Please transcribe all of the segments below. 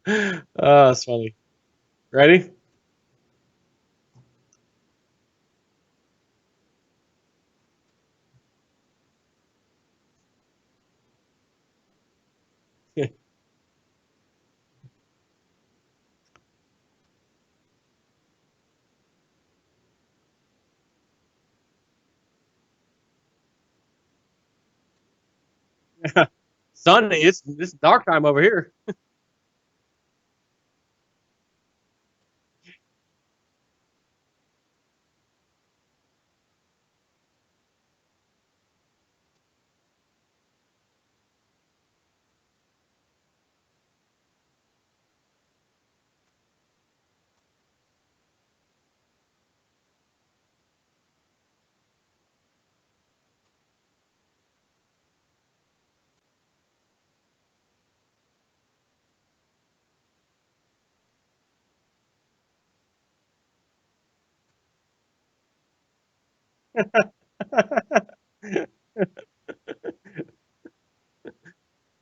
Oh, that's funny. Ready? Sunny. It's dark time over here.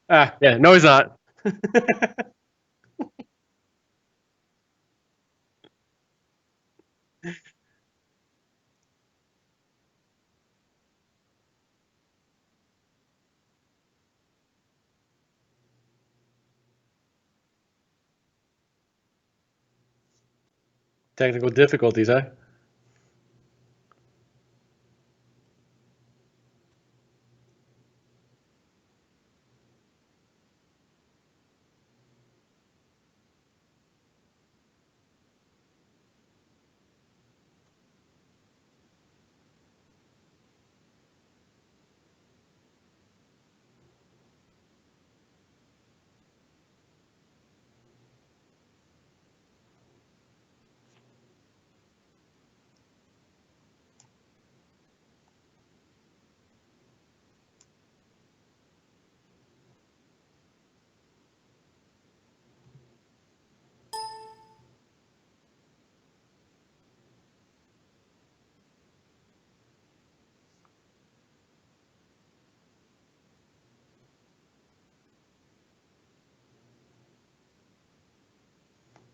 Yeah, no, he's not. Technical difficulties, huh?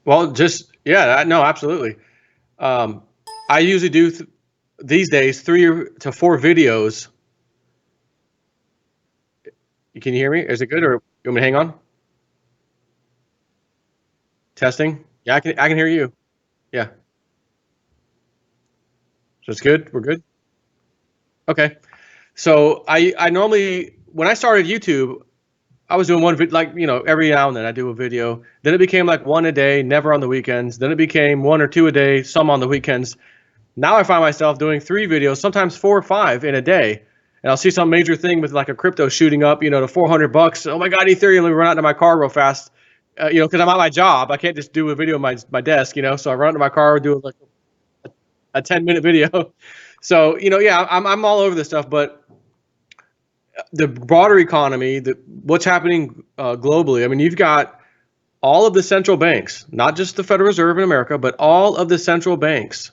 Well, just yeah, no, absolutely. Um, I usually do these days 3 to 4 videos. Can you hear me? Is it good, or you want me to hang on? Testing. Yeah, I can hear you. Yeah, so it's good. We're good. Okay. So I normally when I started YouTube, I was doing one like every now and then I do a video. Then it became like one a day, never on the weekends. Then it became 1 or 2 a day, some on the weekends. Now I find myself doing 3 videos, sometimes 4 or 5 in a day. And I'll see some major thing with like a crypto shooting up, to $400. Oh my God, Ethereum! Let me run out to my car real fast. Because I'm at my job, I can't just do a video on my desk. So I run out to my car, do like a 10-minute video. So yeah, I'm all over this stuff, but the broader economy, what's happening globally. I mean, you've got all of the central banks, not just the Federal Reserve in America, but all of the central banks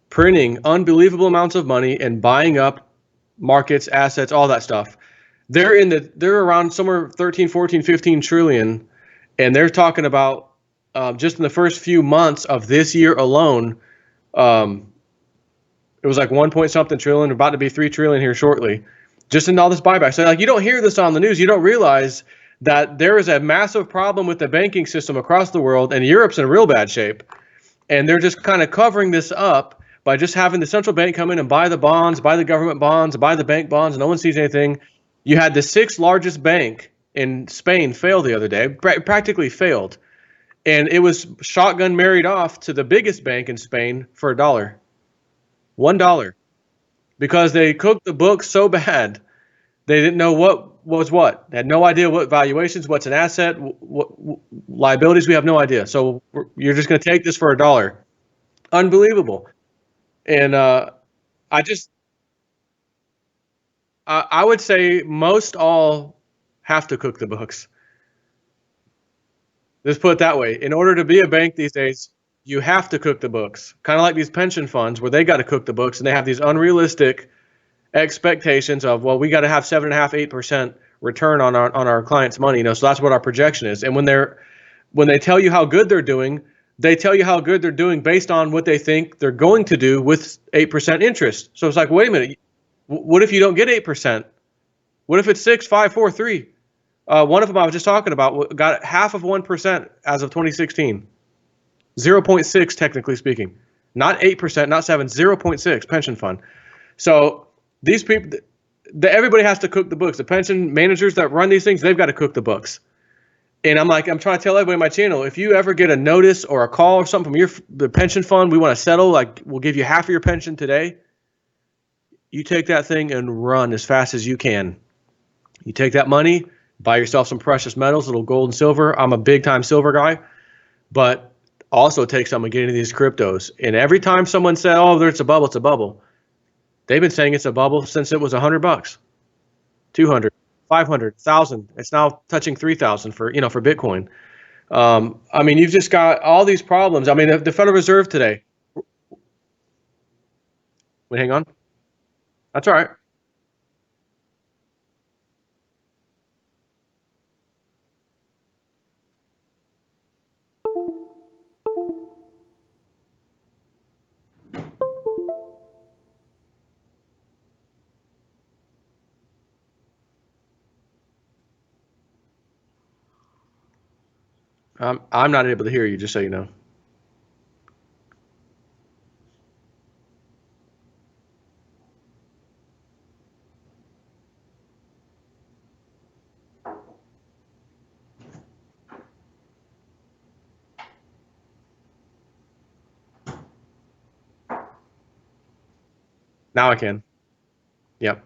printing unbelievable amounts of money and buying up markets, assets, all that stuff. They're around somewhere 13, 14, 15 trillion, and they're talking about just in the first few months of this year alone, um, it was like 1 point something trillion, about to be 3 trillion here shortly, just in all this buyback. So like you don't hear this on the news, you don't realize that there is a massive problem with the banking system across the world, and Europe's in real bad shape. And they're just kind of covering this up by just having the central bank come in and buy the bonds, buy the government bonds, buy the bank bonds. No one sees anything. You had the sixth largest bank in Spain fail the other day, practically failed. And it was shotgun married off to the biggest bank in Spain for $1. $1. Because they cooked the books so bad. They didn't know what was what. They had no idea what valuations, what's an asset, what liabilities. We have no idea. So you're just going to take this for $1. Unbelievable. And I just, I would say most all have to cook the books. Let's put it that way. In order to be a bank these days, you have to cook the books. Kind of like these pension funds where they got to cook the books and they have these unrealistic expectations of, well, we got to have 7.5%, 8% return on our clients' money. So that's what our projection is. And when they tell you how good they're doing, they tell you how good they're doing based on what they think they're going to do with 8% interest. So it's like, wait a minute, what if you don't get 8%? What if it's 6, 5, 4, 3? One of them I was just talking about got half of 1% as of 2016. 0.6 technically speaking. Not 8%, not 7, 0.6 pension fund. So these people, everybody has to cook the books. The pension managers that run these things, they've got to cook the books. And I'm trying to tell everybody on my channel, if you ever get a notice or a call or something from the pension fund, we want to settle, like we'll give you half of your pension today. You take that thing and run as fast as you can. You take that money, buy yourself some precious metals, little gold and silver. I'm a big time silver guy, but also take some and get into these cryptos. And every time someone said, oh, it's a bubble, it's a bubble. They've been saying it's a bubble since it was $100, 200, 500, 1,000. It's now touching 3,000 for Bitcoin. I mean, you've just got all these problems. I mean, the Federal Reserve today. Wait, hang on. That's all right. I'm not able to hear you, just so you know. Now I can. Yep.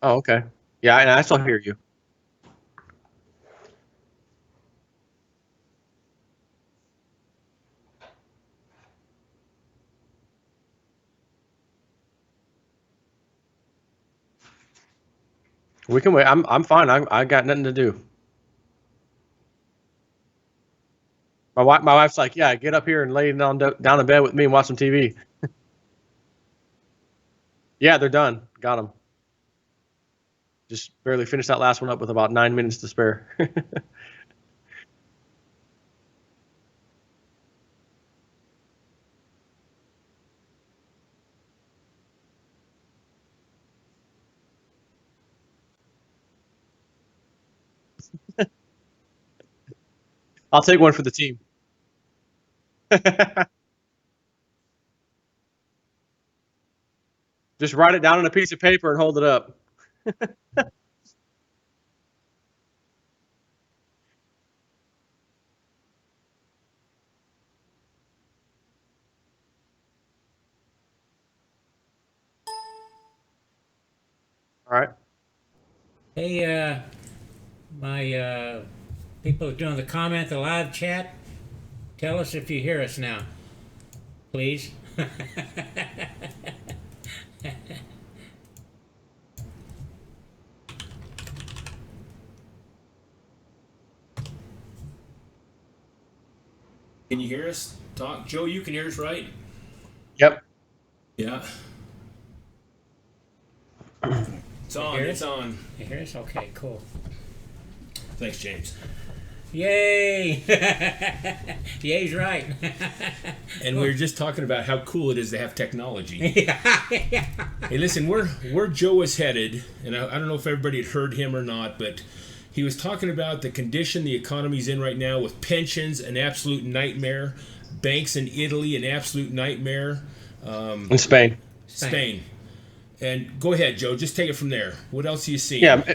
Oh, okay. Yeah, and I still hear you. We can wait. I'm fine. I got nothing to do. My wife's like, yeah, get up here and lay down in bed with me and watch some TV. Yeah, they're done. Got them. Just barely finished that last one up with about 9 minutes to spare. I'll take one for the team. Just write it down on a piece of paper and hold it up. All right. Hey, my people doing the comment, the live chat, tell us if you hear us now, please. Can you hear us? Talk, Joe. You can hear us, right? Yep. Yeah. It's on. hear It's us? on. You hear us? Okay, cool. Thanks, James. Yay! Yay's right. And we were just talking about how cool it is to have technology. Hey, listen, where Joe is headed, and I don't know if everybody had heard him or not, but he was talking about the condition the economy's in right now with pensions, an absolute nightmare, banks in Italy, an absolute nightmare. In Spain. Spain. And go ahead, Joe. Just take it from there. What else are you seeing? Yeah,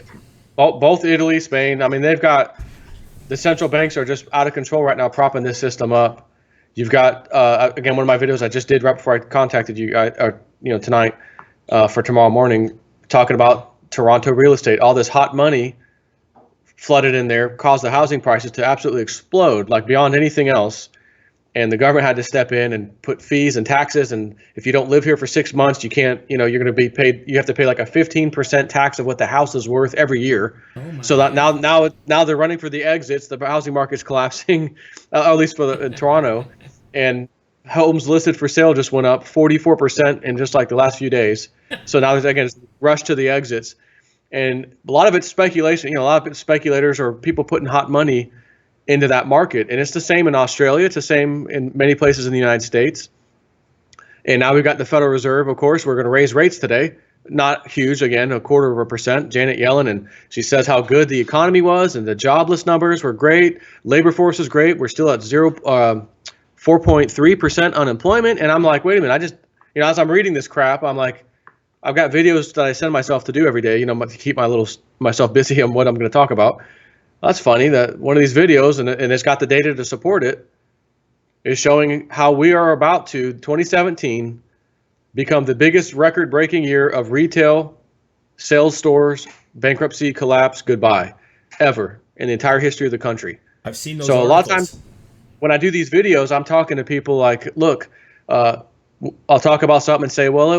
both Italy, Spain. I mean, they've got the central banks are just out of control right now, propping this system up. You've got again, one of my videos I just did right before I contacted you, tonight for tomorrow morning, talking about Toronto real estate. All this hot money flooded in there, caused the housing prices to absolutely explode, like beyond anything else. and the government had to step in and put fees and taxes. And if you don't live here for 6 months, you can't, you're going to be paid. You have to pay like a 15% tax of what the house is worth every year. So that now they're running for the exits. The housing market's collapsing, at least in Toronto, and homes listed for sale just went up 44% in just like the last few days. So now there's again rush to the exits, and a lot of it's speculation. A lot of it's speculators or people putting hot money into that market. And it's the same in Australia. It's the same in many places in the United States. And now we've got the Federal Reserve, of course. We're going to raise rates today. Not huge, again, 1/4%. Janet Yellen, and she says how good the economy was and the jobless numbers were great. Labor force is great. We're still at 4.3% unemployment. And I'm like, wait a minute. I just, as I'm reading this crap, I'm like, I've got videos that I send myself to do every day, to keep myself busy on what I'm going to talk about. That's funny that one of these videos, and it's got the data to support it, is showing how we are about to, 2017, become the biggest record-breaking year of retail, sales stores, bankruptcy, collapse, goodbye, ever in the entire history of the country. I've seen those So articles. A lot of times when I do these videos, I'm talking to people like, look, I'll talk about something and say, well,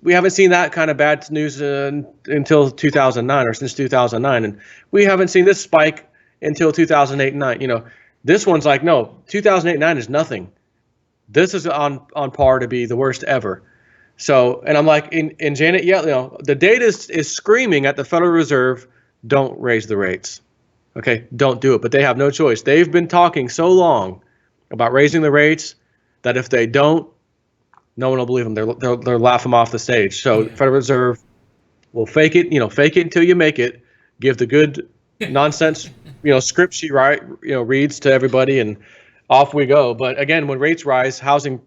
we haven't seen that kind of bad news until 2009 or since 2009. And we haven't seen this spike until 2008 and 9. This one's like, no, 2008 and 9 is nothing. This is on par to be the worst ever. So, and I'm like, in Janet Yellen, the data is screaming at the Federal Reserve, don't raise the rates. Okay, don't do it. But they have no choice. They've been talking so long about raising the rates that if they don't, no one will believe them. They'll laugh them off the stage. So the Federal Reserve will fake it until you make it. Give the good nonsense, script she reads to everybody, and off we go. But again, when rates rise, housing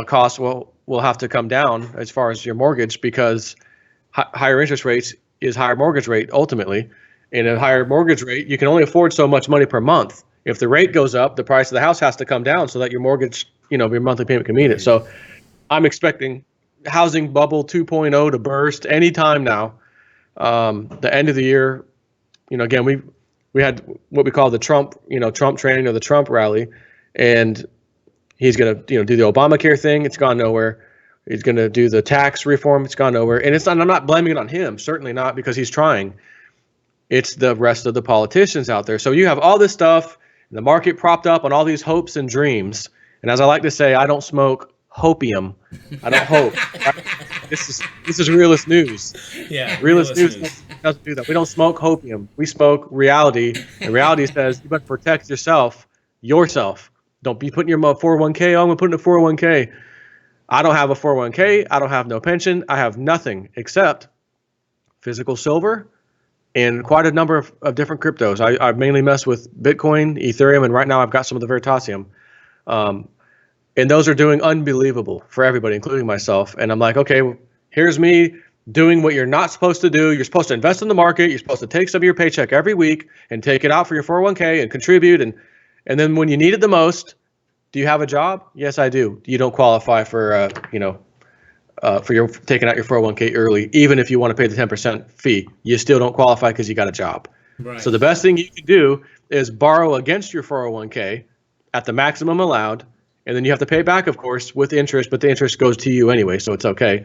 costs will have to come down as far as your mortgage, because higher interest rates is higher mortgage rate ultimately. And a higher mortgage rate, you can only afford so much money per month. If the rate goes up, the price of the house has to come down so that your mortgage, your monthly payment can meet it. So I'm expecting housing bubble 2.0 to burst anytime now. The end of the year, again, we had what we call the Trump training or the Trump rally, and he's going to do the Obamacare thing. It's gone nowhere. He's going to do the tax reform. It's gone nowhere. And I'm not blaming it on him. Certainly not, because he's trying. It's the rest of the politicians out there. So you have all this stuff, the market propped up on all these hopes and dreams. And as I like to say, I don't smoke hopium. I don't hope. This is realist news. Yeah, realist news doesn't do that. We don't smoke hopium. We smoke reality. And reality says you better protect yourself. Don't be putting your 401k on. I'm going to put in a 401k. I don't have a 401k. I don't have no pension. I have nothing except physical silver and quite a number of different cryptos. I mainly mess with Bitcoin, Ethereum, and right now I've got some of the Veritasium. And those are doing unbelievable for everybody, including myself. And I'm like, okay, here's me doing what you're not supposed to do. You're supposed to invest in the market. You're supposed to take some of your paycheck every week and take it out for your 401k and contribute. And then when you need it the most, do you have a job? Yes, I do. You don't qualify for your taking out your 401k early, even if you want to pay the 10% fee. You still don't qualify because you got a job. Right. So the best thing you can do is borrow against your 401k at the maximum allowed. And then you have to pay back, of course, with interest, but the interest goes to you anyway, so it's okay.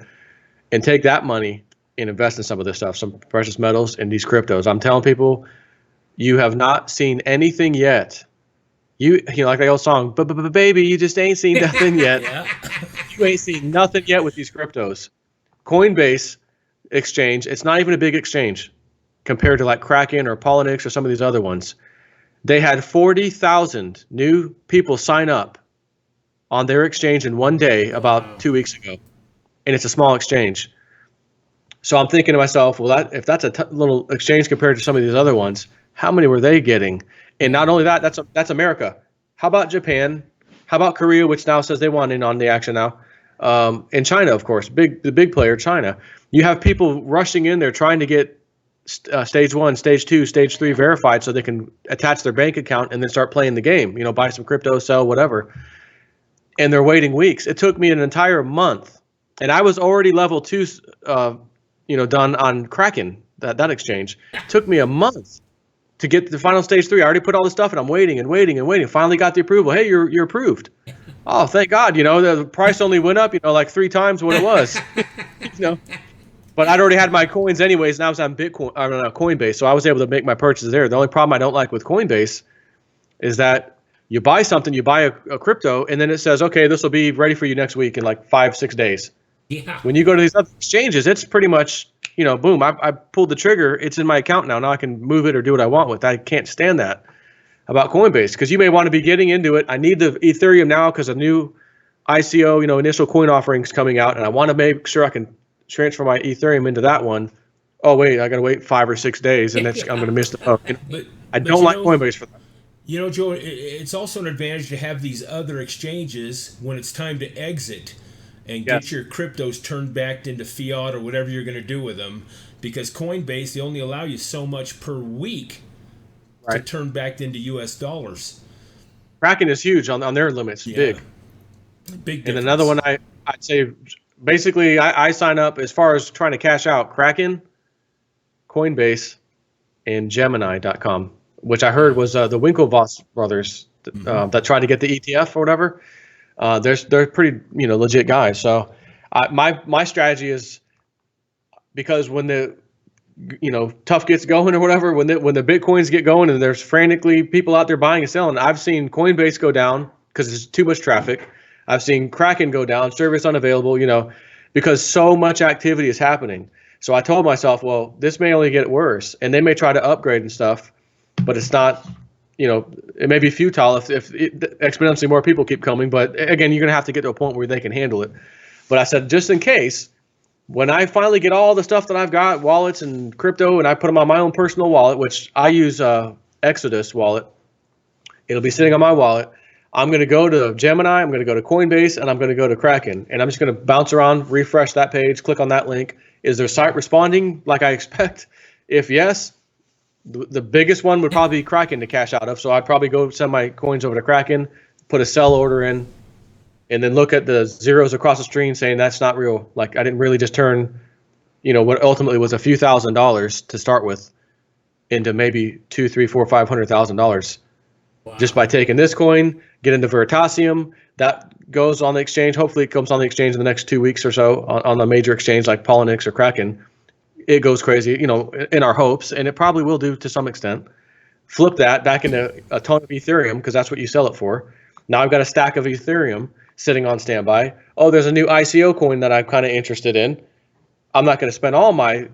And take that money and invest in some of this stuff, some precious metals and these cryptos. I'm telling people, you have not seen anything yet. Like the old song, but baby, you just ain't seen nothing yet. Yeah. You ain't seen nothing yet with these cryptos. Coinbase exchange, it's not even a big exchange compared to like Kraken or Polynix or some of these other ones. They had 40,000 new people sign up on their exchange in one day about 2 weeks ago. And it's a small exchange. So I'm thinking to myself, well, if that's a little exchange compared to some of these other ones, how many were they getting? And not only that, that's America. How about Japan? How about Korea, which now says they want in on the action now? And China, of course, the big player, China. You have people rushing in there trying to get stage 1, stage 2, stage 3 verified so they can attach their bank account and then start playing the game, buy some crypto, sell, whatever. And they're waiting weeks. It took me an entire month. And I was already level 2, done on Kraken, that exchange. It took me a month to get to the final stage 3. I already put all the stuff in. I'm waiting and waiting and waiting. Finally got the approval. Hey, you're approved. Oh, thank God, the price only went up, like 3 times what it was. you know. But I'd already had my coins anyways, and I was on Coinbase, so I was able to make my purchases there. The only problem I don't like with Coinbase is that you buy something, you buy a crypto, and then it says, okay, this will be ready for you next week in like 5-6 days. Yeah. When you go to these other exchanges, it's pretty much, boom, I pulled the trigger. It's in my account now. Now I can move it or do what I want with it. I can't stand that about Coinbase because you may want to be getting into it. I need the Ethereum now because a new ICO, initial coin offering is coming out, and I want to make sure I can transfer my Ethereum into that one. Oh, wait, I got to wait 5 or 6 days, and I'm going to miss the boat. I don't like Coinbase for that. Joe, it's also an advantage to have these other exchanges when it's time to exit and get your cryptos turned back into fiat or whatever you're going to do with them, because Coinbase, they only allow you so much per week to turn back into US dollars. Kraken is huge on their limits, big difference. And another one I'd say, basically, I sign up as far as trying to cash out Kraken, Coinbase, and Gemini.com, which I heard was the Winklevoss brothers that tried to get the ETF or whatever. They're pretty legit guys. So my strategy is, because when the tough gets going or whatever, when the Bitcoins get going and there's frantically people out there buying and selling, I've seen Coinbase go down because there's too much traffic. I've seen Kraken go down, service unavailable, because so much activity is happening. So I told myself, well, this may only get worse, and they may try to upgrade and stuff, but it's not, it may be futile if exponentially more people keep coming. But again, you're going to have to get to a point where they can handle it. But I said, just in case, when I finally get all the stuff that I've got, wallets and crypto, and I put them on my own personal wallet, which I use Exodus wallet, it'll be sitting on my wallet. I'm going to go to Gemini, I'm going to go to Coinbase, and I'm going to go to Kraken. And I'm just going to bounce around, refresh that page, click on that link. Is their site responding like I expect? If yes, the biggest one would probably be Kraken to cash out of. So I'd probably go send my coins over to Kraken, put a sell order in, and then look at the zeros across the screen saying that's not real. Like, I didn't really just turn, what ultimately was a few $1,000s to start with into maybe $200,000, $300,000, $400,000, $500,000 just by taking this coin, get into Veritasium. That goes on the exchange. Hopefully it comes on the exchange in the next 2 weeks or so on a major exchange like Polynix or Kraken. It goes crazy, in our hopes, and it probably will do to some extent. Flip that back into a ton of Ethereum because that's what you sell it for. Now I've got a stack of Ethereum sitting on standby. Oh, there's a new ICO coin that I'm kind of interested in. I'm not going to spend all my,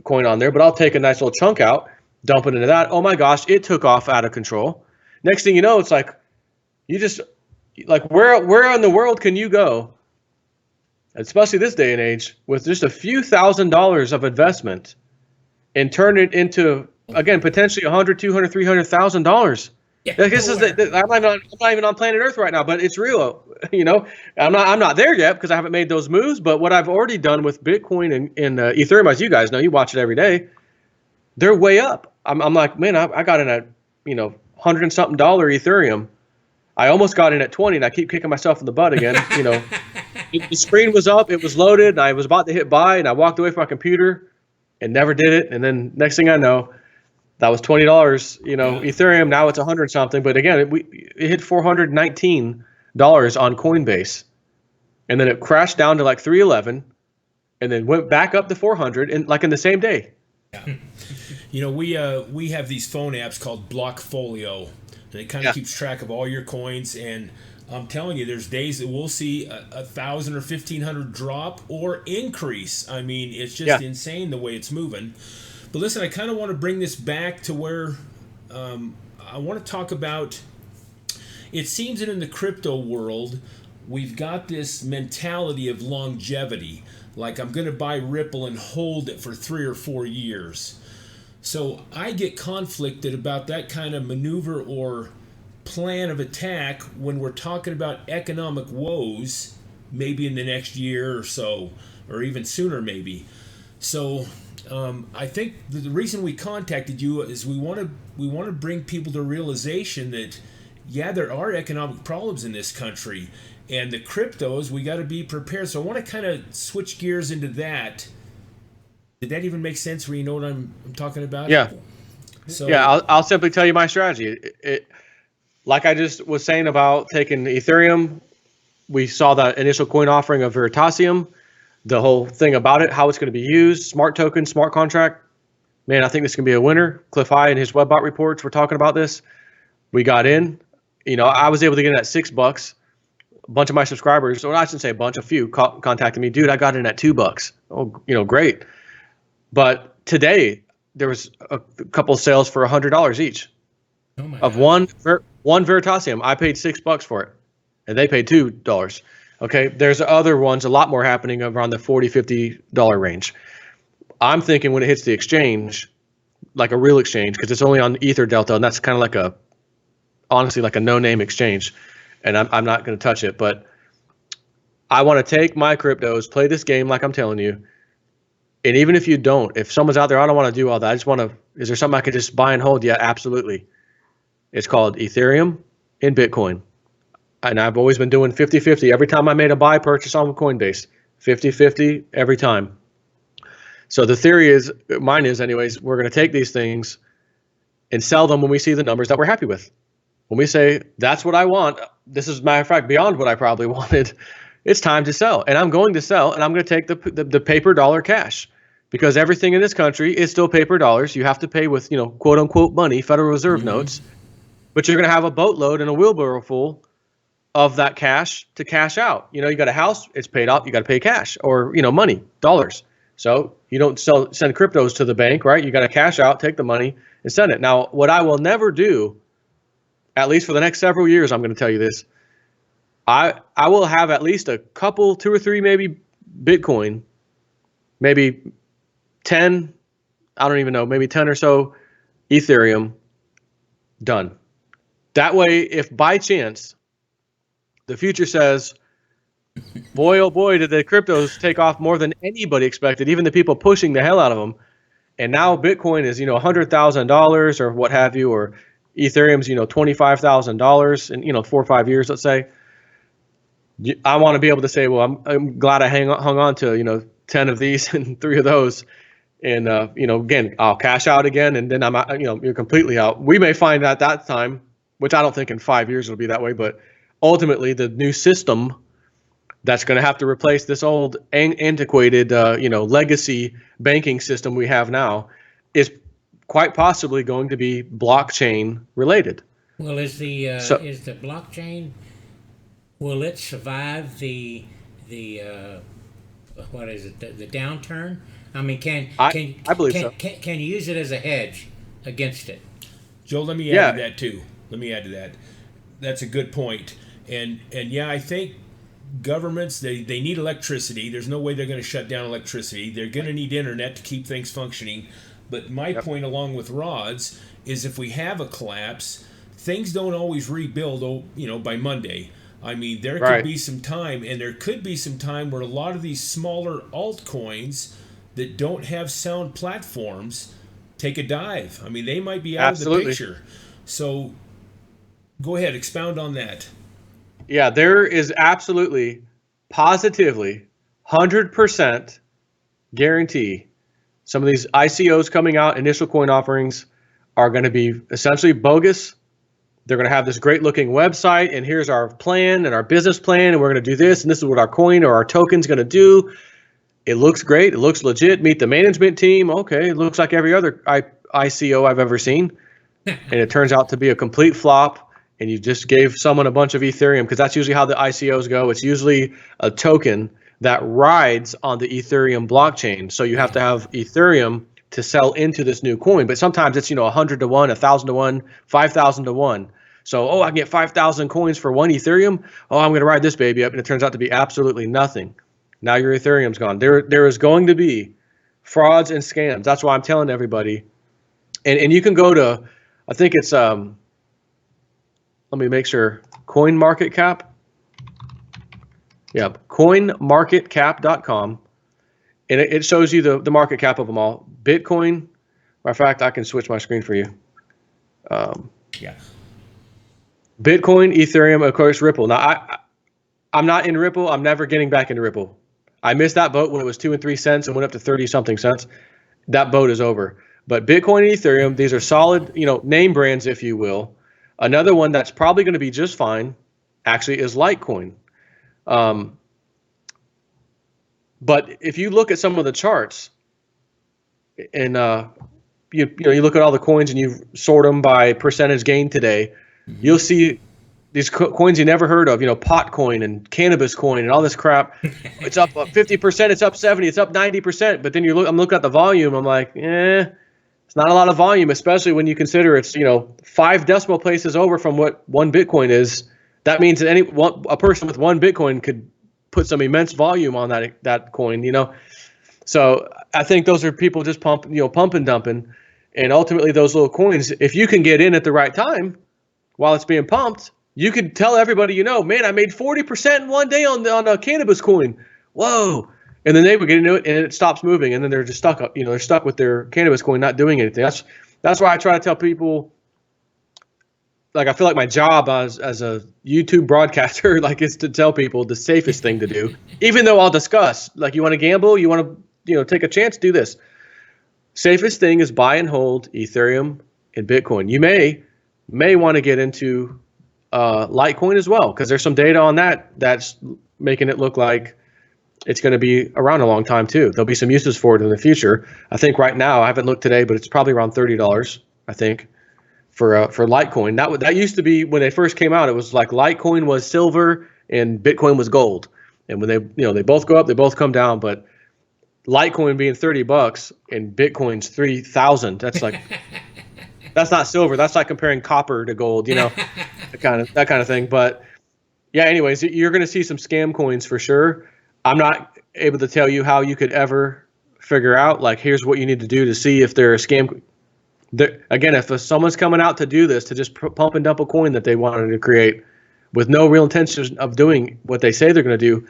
coin on there, but I'll take a nice little chunk out, dump it into that. Oh my gosh, it took off out of control. Next thing you know, it's like, you just, like, where in the world can you go, especially this day and age, with just a few $1,000s of investment and turn it into, again, potentially $100,000, $200,000, $300,000? Yeah, Like, this is I'm not even on planet Earth right now, but it's real. I'm not there yet because I haven't made those moves. But what I've already done with Bitcoin and Ethereum, as you guys know, you watch it every day, they're way up. I'm like, man, I got in at $100 and something Ethereum. I almost got in at 20, and I keep kicking myself in the butt again. The screen was up, it was loaded, and I was about to hit buy, and I walked away from my computer and never did it. And then next thing I know, that was $20, Ethereum. Now it's 100 something. But again, it hit $419 on Coinbase, and then it crashed down to like 311, and then went back up to 400, and like in the same day. Yeah. We have these phone apps called Blockfolio, and it kind of keeps track of all your coins. And I'm telling you, there's days that we'll see 1,000 or 1,500 drop or increase. I mean, it's just insane the way it's moving. But listen, I kind of want to bring this back to where I want to talk about. It seems that in the crypto world, we've got this mentality of longevity. Like, I'm going to buy Ripple and hold it for 3 or 4 years. So I get conflicted about that kind of maneuver or plan of attack when we're talking about economic woes, maybe in the next year or so, or even sooner maybe. So I think the reason we contacted you is we want to bring people to realization that, there are economic problems in this country, and the cryptos, we got to be prepared. So I want to kind of switch gears into that. Did that even make sense where you know what I'm talking about? Yeah. So I'll simply tell you my strategy. like I just was saying about taking Ethereum, we saw that initial coin offering of Veritasium, the whole thing about it, how it's going to be used, smart token, smart contract. Man, I think this can be a winner. Cliff High and his WebBot reports were talking about this. We got in. I was able to get in at $6. A bunch of my subscribers, or I shouldn't say a bunch, a few contacted me. Dude, I got in at $2. Oh, great. But today there was a couple of sales for $100 each. Oh my of God. one Veritasium. I paid $6 for it, and they paid $2. Okay, there's other ones, a lot more happening around the $40-$50 range. I'm thinking when it hits the exchange, like a real exchange, because it's only on Ether Delta, and that's kind of honestly like a no-name exchange, and I'm not going to touch it. But I want to take my cryptos, play this game like I'm telling you, and even if you don't, if someone's out there, I don't want to do all that. I just want to. Is there something I could just buy and hold? Yeah, absolutely. It's called Ethereum and Bitcoin. And I've always been doing 50-50. Every time I made a buy purchase on Coinbase, 50-50 every time. So the theory is, mine is anyways, we're going to take these things and sell them when we see the numbers that we're happy with. When we say, that's what I want, this is, matter of fact, beyond what I probably wanted, it's time to sell. And I'm going to sell, and I'm going to take the paper dollar cash. Because everything in this country is still paper dollars. You have to pay with, quote unquote money, Federal Reserve notes. But you're going to have a boatload and a wheelbarrow full of that cash to cash out. You got a house, it's paid off, you got to pay cash or, money, dollars. So you don't send cryptos to the bank, right? You got to cash out, take the money and send it. Now, what I will never do, at least for the next several years, I'm going to tell you this. I will have at least a couple, 2 or 3, maybe Bitcoin, maybe 10, I don't even know, maybe 10 or so Ethereum done. That way, if by chance the future says, boy, oh boy, did the cryptos take off more than anybody expected, even the people pushing the hell out of them. And now Bitcoin is, $100,000 or what have you, or Ethereum's, $25,000 in, 4 or 5 years, let's say. I want to be able to say, well, I'm glad I hung on to, 10 of these and 3 of those. And, again, I'll cash out again, and then I'm, you're completely out. We may find at that time, which I don't think in 5 years it'll be that way, but ultimately the new system that's going to have to replace this old antiquated, legacy banking system we have now is quite possibly going to be blockchain related. Well, is the blockchain, will it survive the what is it, the downturn? I mean, I believe so. Can you use it as a hedge against it? Joe, let me add to that too. Let me add to that. That's a good point. And yeah, I think governments, they need electricity. There's no way they're going to shut down electricity. They're going to need internet to keep things functioning. But my point, along with Rod's, is if we have a collapse, things don't always rebuild, by Monday. I mean, there could be some time, and there could be some time where a lot of these smaller altcoins that don't have sound platforms take a dive. I mean, they might be out of the picture. So go ahead, expound on that. Yeah, there is absolutely, positively, 100% guarantee some of these ICOs coming out, initial coin offerings, are going to be essentially bogus. They're going to have this great looking website, and here's our plan and our business plan, and we're going to do this, and this is what our coin or our token's going to do. It looks great. It looks legit. Meet the management team. Okay, it looks like every other ICO I've ever seen. And it turns out to be a complete flop, and you just gave someone a bunch of Ethereum, because that's usually how the ICOs go. It's usually a token that rides on the Ethereum blockchain. So you have to have Ethereum to sell into this new coin. But sometimes it's, 100 to 1, 1,000 to 1, 5,000 to 1. So, I can get 5,000 coins for 1 Ethereum. Oh, I'm going to ride this baby up. And it turns out to be absolutely nothing. Now your Ethereum's gone. There is going to be frauds and scams. That's why I'm telling everybody. And you can go to, I think it's, let me make sure, CoinMarketCap. Yeah, coinmarketcap.com. And it shows you the market cap of them all. Bitcoin, matter of fact, I can switch my screen for you. Bitcoin, Ethereum, of course, Ripple. Now, I'm not in Ripple. I'm never getting back into Ripple. I missed that boat when it was 2 and 3 cents and went up to 30-something cents. That boat is over. But Bitcoin and Ethereum, these are solid, name brands, if you will. Another one that's probably going to be just fine, actually, is LiteCoin. But if you look at some of the charts, and you look at all the coins and you sort them by percentage gain today, you'll see these coins you never heard of, pot coin and cannabis coin and all this crap. It's up 50%, it's up 70, it's up 90%. But then I'm looking at the volume. I'm like, it's not a lot of volume, especially when you consider it's 5 decimal places over from what 1 Bitcoin is. That means that a person with 1 Bitcoin could put some immense volume on that coin. So I think those are people just pump and dumping, and ultimately those little coins, if you can get in at the right time while it's being pumped, you could tell everybody, man, I made 40% in one day on a cannabis coin. Whoa. And then they would get into it and it stops moving, and then they're just stuck up, they're stuck with their cannabis coin not doing anything. That's why I try to tell people, like, I feel like my job as a YouTube broadcaster, like, is to tell people the safest thing to do, even though I'll discuss, like, you want to gamble, you want to take a chance, do this. Safest thing is buy and hold Ethereum and Bitcoin. You may want to get into LiteCoin as well, because there's some data on that's making it look like it's going to be around a long time too. There'll be some uses for it in the future. I think right now, I haven't looked today, but it's probably around $30, I think, for LiteCoin. That used to be, when they first came out, it was like LiteCoin was silver and Bitcoin was gold. And when they both go up, they both come down. But LiteCoin being $30 and Bitcoin's 3,000, that's like that's not silver. That's like comparing copper to gold, that kind of thing. But yeah, anyways, you're going to see some scam coins for sure. I'm not able to tell you how you could ever figure out, like, here's what you need to do to see if they're a scam. Again, if someone's coming out to do this, to just pump and dump a coin that they wanted to create with no real intention of doing what they say they're going to do,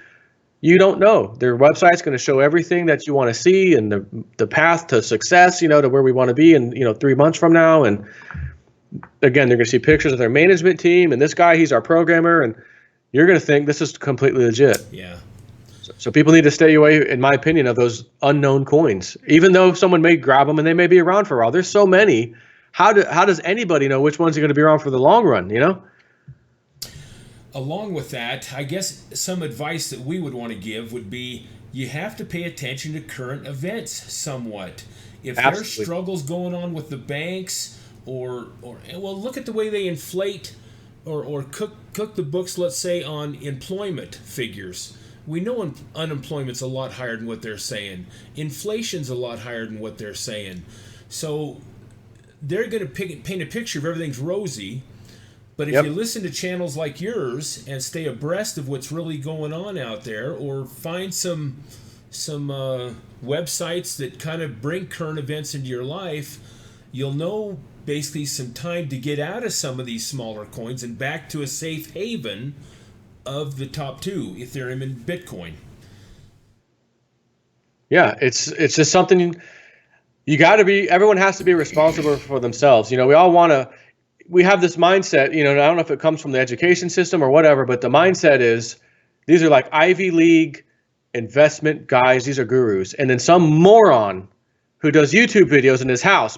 you don't know. Their website's going to show everything that you want to see and the path to success, to where we want to be in, 3 months from now. And again, they're going to see pictures of their management team and this guy, he's our programmer, and you're going to think this is completely legit. Yeah. So people need to stay away, in my opinion, of those unknown coins. Even though someone may grab them and they may be around for a while, there's so many. How does anybody know which ones are going to be around for the long run? Along with that, I guess some advice that we would want to give would be, you have to pay attention to current events somewhat. If there's struggles going on with the banks, or look at the way they inflate or cook the books, let's say, on employment figures. We know unemployment's a lot higher than what they're saying. Inflation's a lot higher than what they're saying. So they're going to paint a picture of everything's rosy. But if you listen to channels like yours and stay abreast of what's really going on out there, or find some websites that kind of bring current events into your life, you'll know basically some time to get out of some of these smaller coins and back to a safe haven of the top two, Ethereum and Bitcoin. Yeah, it's just something you got to be. Everyone has to be responsible for themselves. We have this mindset. I don't know if it comes from the education system or whatever, but the mindset is these are like Ivy League investment guys. These are gurus, and then some moron who does YouTube videos in his house,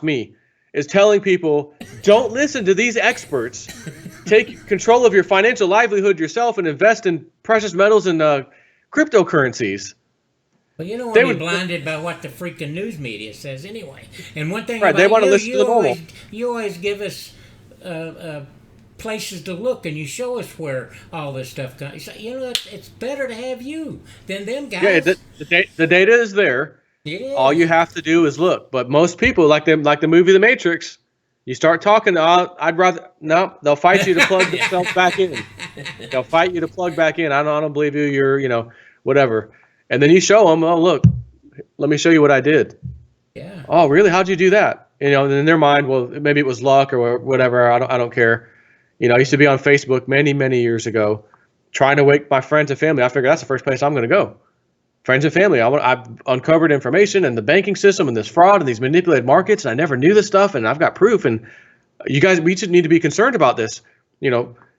is telling people, don't listen to these experts. Take control of your financial livelihood yourself and invest in precious metals and cryptocurrencies. Well, you don't want to be blinded by what the freaking news media says anyway. And one thing they want to listen to the normal. You always give us places to look, and you show us where all this stuff comes. So, it's better to have you than them guys. Yeah, the data is there. Yeah. All you have to do is look. But most people, like the movie The Matrix, you start talking, they'll fight you to plug themselves back in. They'll fight you to plug back in. I don't believe you. You're, whatever. And then you show them, oh, look, let me show you what I did. Yeah. Oh, really? How'd you do that? And in their mind, well, maybe it was luck or whatever. I don't care. I used to be on Facebook many, many years ago, trying to wake my friends and family. I figured that's the first place I'm going to go. Friends and family. I've uncovered information and the banking system and this fraud and these manipulated markets, and I never knew this stuff, and I've got proof. And you guys, we just need to be concerned about this.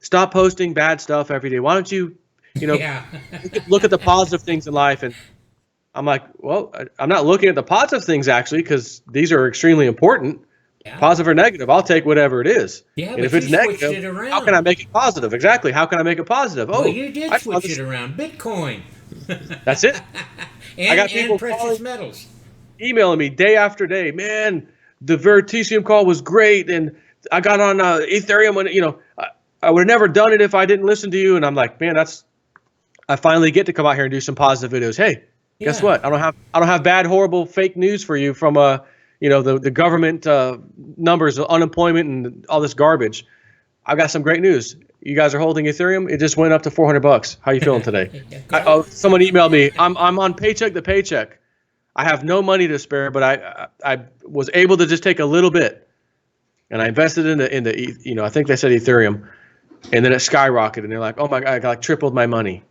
Stop posting bad stuff every day. Why don't you, look at the positive things in life? And I'm like, well, I'm not looking at the positive things actually, because these are extremely important. Yeah. Positive or negative, I'll take whatever it is. Yeah, And but if it's you switched negative, it around. how can I make it positive? Exactly. How can I make it positive? Well, Oh, you did I found switch it this. around. Bitcoin. That's it. I got people and precious calling, metals. emailing me day after day. Man, the Vertisium call was great, and I got on Ethereum. And I would have never done it if I didn't listen to you. And I'm like, man, I finally get to come out here and do some positive videos. Hey, guess Yeah. what? I don't have bad, horrible, fake news for you from the government numbers of unemployment and all this garbage. I've got some great news. You guys are holding Ethereum. It just went up to $400. How you feeling today? Someone emailed me. I'm on paycheck to paycheck. I have no money to spare, but I was able to just take a little bit, and I invested in the I think they said Ethereum, and then it skyrocketed. And they're like, oh my God, I like tripled my money,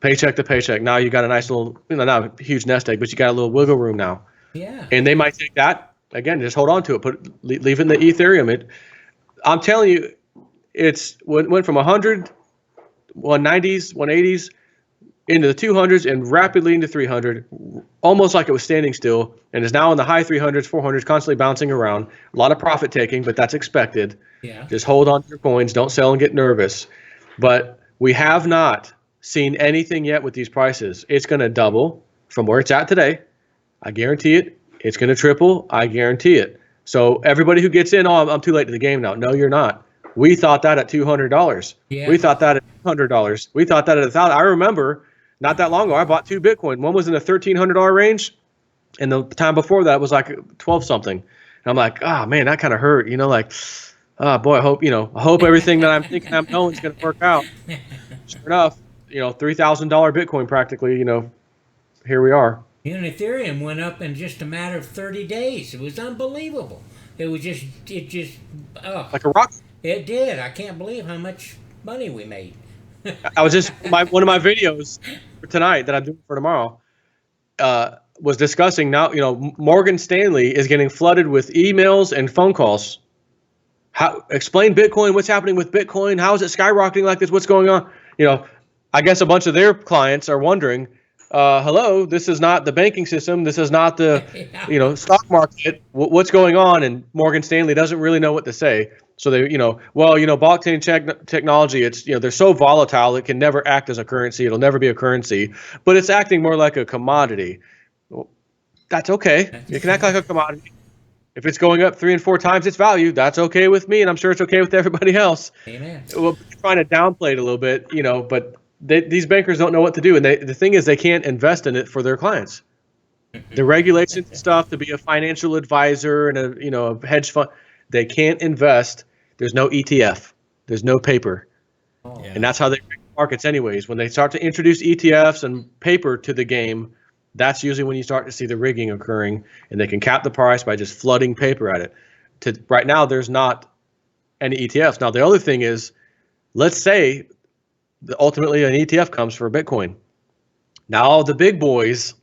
paycheck to paycheck. Now you got a nice little, not a huge nest egg, but you got a little wiggle room now. Yeah. And they might take that again. Just hold on to it. Leave it in the Ethereum. I'm telling you, it's went from 100, 190s, 180s into the 200s and rapidly into 300, almost like it was standing still, and is now in the high 300s, 400s, constantly bouncing around. A lot of profit taking, but that's expected. Yeah. Just hold on to your coins. Don't sell and get nervous. But we have not seen anything yet with these prices. It's going to double from where it's at today. I guarantee it. It's going to triple. I guarantee it. So everybody who gets in, oh, I'm too late to the game now. No, you're not. We thought that at $200. Yeah. We thought that at $100. We thought that at $1,000. I remember not that long ago, I bought 2 Bitcoin. One was in the $1,300 range, and the time before that was like 12 something. And I'm like, oh man, that kind of hurt. Oh boy, I hope everything that I'm thinking I'm knowing is going to work out. Sure enough, $3,000 Bitcoin practically. Here we are. And Ethereum went up in just a matter of 30 days. It was unbelievable. It just, Like a rock. It did. I can't believe how much money we made. I was just one of my videos for tonight that I'm doing for tomorrow was discussing now. Morgan Stanley is getting flooded with emails and phone calls. Explain Bitcoin. What's happening with Bitcoin? How is it skyrocketing like this? What's going on? I guess a bunch of their clients are wondering. Hello, this is not the banking system. This is not the, stock market. What's going on? And Morgan Stanley doesn't really know what to say. So they, blockchain technology, it's, they're so volatile, it can never act as a currency. It'll never be a currency, but it's acting more like a commodity. Well, that's okay. It can act like a commodity. If it's going up 3 and 4 times its value, that's okay with me. And I'm sure it's okay with everybody else. Amen. Well, trying to downplay it a little bit, but these bankers don't know what to do. And the thing is, they can't invest in it for their clients. The regulations and stuff to be a financial advisor and a hedge fund, they can't invest. There's no ETF. There's no paper. Oh. And that's how they break markets anyways. When they start to introduce ETFs and paper to the game, that's usually when you start to see the rigging occurring, and they can cap the price by just flooding paper at it. Right now, there's not any ETFs. Now, the other thing is, let's say that ultimately an ETF comes for Bitcoin. Now, all the big boys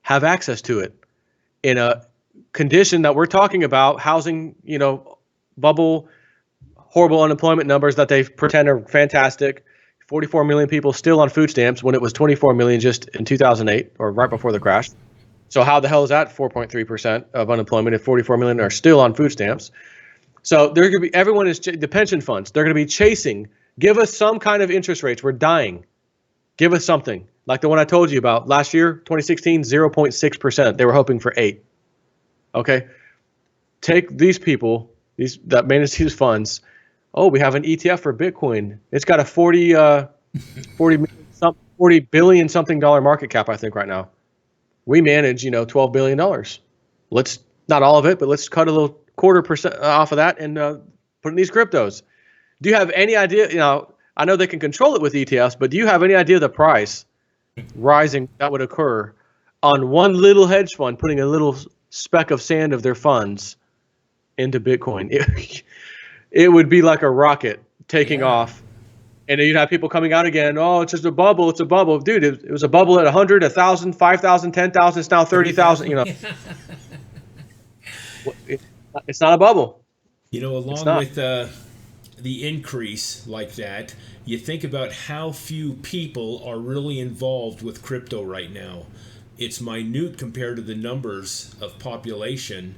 have access to it in a condition that we're talking about, housing, bubble, horrible unemployment numbers that they pretend are fantastic. 44 million people still on food stamps when it was 24 million just in 2008 or right before the crash. So how the hell is that 4.3% of unemployment if 44 million are still on food stamps? So they're going to be, everyone is, the pension funds, they're going to be chasing, give us some kind of interest rates. We're dying. Give us something. Like the one I told you about last year, 2016, 0.6%. They were hoping for 8. Okay. Take these people, that manage these funds. Oh, we have an ETF for Bitcoin. It's got a 40 billion something dollar market cap, I think, right now. We manage, $12 billion. Let's, not all of it, but let's cut a little 0.25% off of that and put in these cryptos. Do you have any idea, I know they can control it with ETFs, but do you have any idea the price rising that would occur on one little hedge fund putting a little speck of sand of their funds into Bitcoin? It would be like a rocket taking off. And then you'd have people coming out again. Oh, it's just a bubble. It's a bubble. Dude, it was a bubble at 100, 1,000, 5,000, 10,000. It's now 30,000. It's not a bubble. Along with the increase like that, you think about how few people are really involved with crypto right now. It's minute compared to the numbers of population.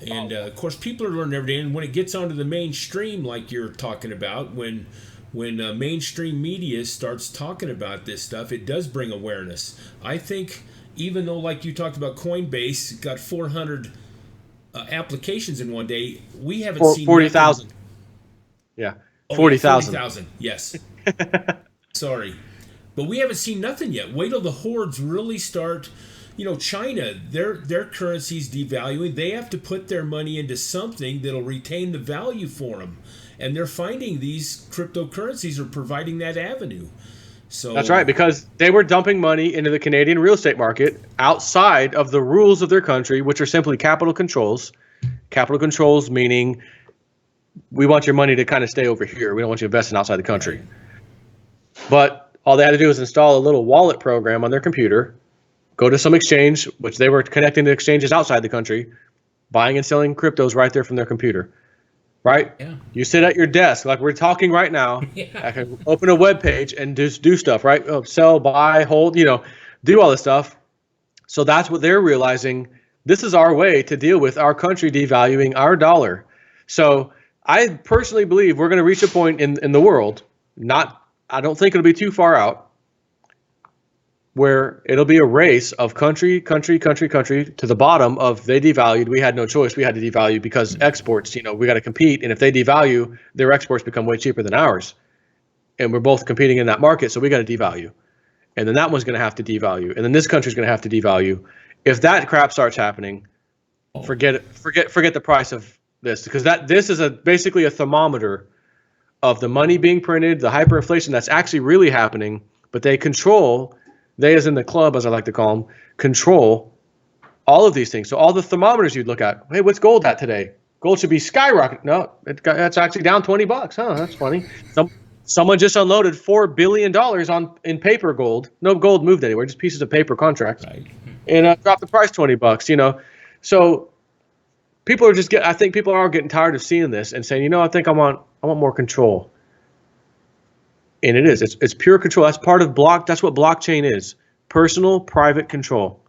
And of course, people are learning every day. And when it gets onto the mainstream, like you're talking about, when mainstream media starts talking about this stuff, it does bring awareness. I think even though, like you talked about, Coinbase got 400 applications in one day, we haven't seen 40,000. Yeah, 40,000. 40,000. Yes. Sorry, but we haven't seen nothing yet. Wait till the hordes really start. You know, China, their currency's devaluing. They have to put their money into something that'll retain the value for them. And they're finding these cryptocurrencies are providing that avenue. So that's right, because they were dumping money into the Canadian real estate market outside of the rules of their country, which are simply capital controls. Capital controls meaning we want your money to kind of stay over here. We don't want you investing outside the country. But all they had to do was install a little wallet program on their computer, go to some exchange, which they were connecting to exchanges outside the country, buying and selling cryptos right there from their computer. Right? Yeah. You sit at your desk, like we're talking right now. Yeah. I can open a web page and just do stuff, right? Sell, buy, hold, do all this stuff. So that's what they're realizing. This is our way to deal with our country devaluing our dollar. So I personally believe we're going to reach a point in the world, I don't think it'll be too far out, where it'll be a race of country to the bottom of they devalued. We had no choice. We had to devalue because exports, we got to compete. And if they devalue, their exports become way cheaper than ours. And we're both competing in that market. So we got to devalue. And then that one's going to have to devalue. And then this country's going to have to devalue. If that crap starts happening, forget it. Forget the price of this, because this is basically a thermometer of the money being printed, the hyperinflation that's actually really happening, but they as in the club, as I like to call them, control all of these things. So all the thermometers you'd look at, hey, what's gold at today? Gold should be skyrocketing. No, that's actually down $20. Huh? That's funny. Someone just unloaded $4 billion in paper gold. No gold moved anywhere, just pieces of paper contracts, right, and dropped the price $20. So people are I think people are getting tired of seeing this and saying, I think I want more control. And it is. It's pure control. That's part of that's what blockchain is. Personal, private control.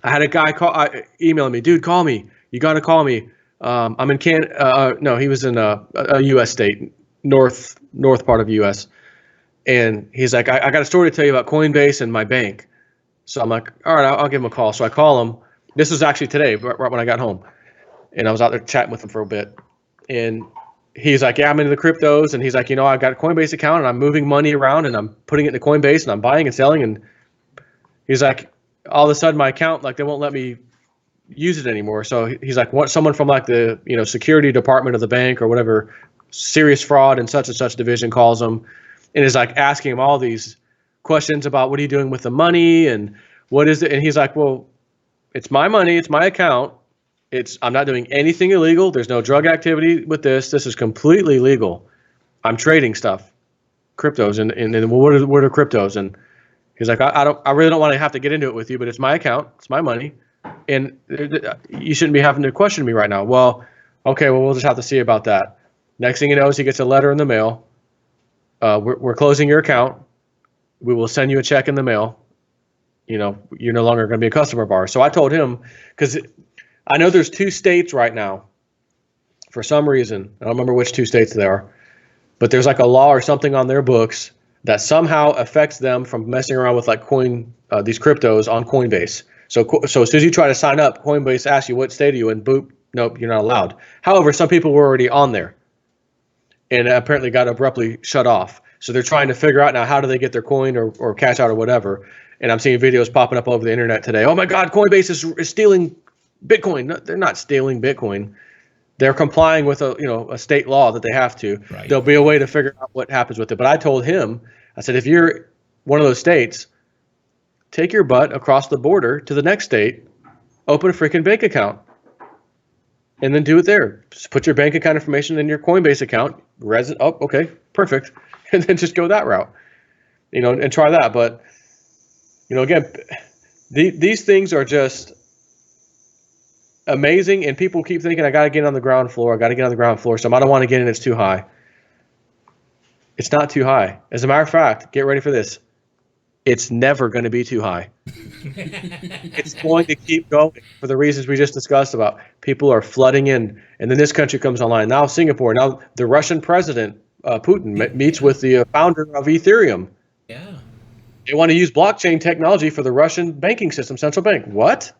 I had a guy emailing me, dude, call me. You got to call me. I'm in no, he was in a U.S. state, north part of the U.S. And he's like, I got a story to tell you about Coinbase and my bank. So I'm like, all right, I'll give him a call. So I call him. This was actually today, right when I got home. And I was out there chatting with him for a bit. And he's like, yeah, I'm into the cryptos. And he's like, I got a Coinbase account and I'm moving money around and I'm putting it into Coinbase and I'm buying and selling. And he's like, all of a sudden my account, like they won't let me use it anymore. So he's like, what? Someone from like the, security department of the bank or whatever, serious fraud and such division calls him and is like asking him all these questions about what are you doing with the money and what is it? And he's like, well, it's my money. It's my account. I'm not doing anything illegal. There's no drug activity with this. This is completely legal. I'm trading stuff, cryptos, and what are cryptos? And he's like, I really don't want to have to get into it with you, but it's my account, it's my money, and you shouldn't be having to question me right now. Well, okay, well we'll just have to see about that. Next thing he knows, he gets a letter in the mail. We're closing your account. We will send you a check in the mail. You're no longer going to be a customer of ours. So I told him, because I know there's 2 states right now, for some reason, I don't remember which 2 states they are, but there's like a law or something on their books that somehow affects them from messing around with like these cryptos on Coinbase. So as soon as you try to sign up, Coinbase asks you what state are you in, boop, nope, you're not allowed. However, some people were already on there and apparently got abruptly shut off. So they're trying to figure out now how do they get their coin or cash out or whatever. And I'm seeing videos popping up over the internet today. Oh my God, Coinbase is stealing Bitcoin. No, they're not stealing Bitcoin. They're complying with a state law that they have to. Right. There'll be a way to figure out what happens with it. But I told him, I said, if you're one of those states, take your butt across the border to the next state, open a freaking bank account, and then do it there. Just put your bank account information in your Coinbase account. Oh, okay, perfect. And then just go that route, and try that. But, again, these things are just amazing, and people keep thinking I got to get on the ground floor. So I don't want to get in. It's too high. It's not too high. As a matter of fact, get ready for this. it's never going to be too high. It's going to keep going for the reasons we just discussed about people are flooding in. And then this country comes online. Now Singapore. Now the Russian president, Putin, meets with the founder of Ethereum. Yeah. They want to use blockchain technology for the Russian banking system, central bank. What?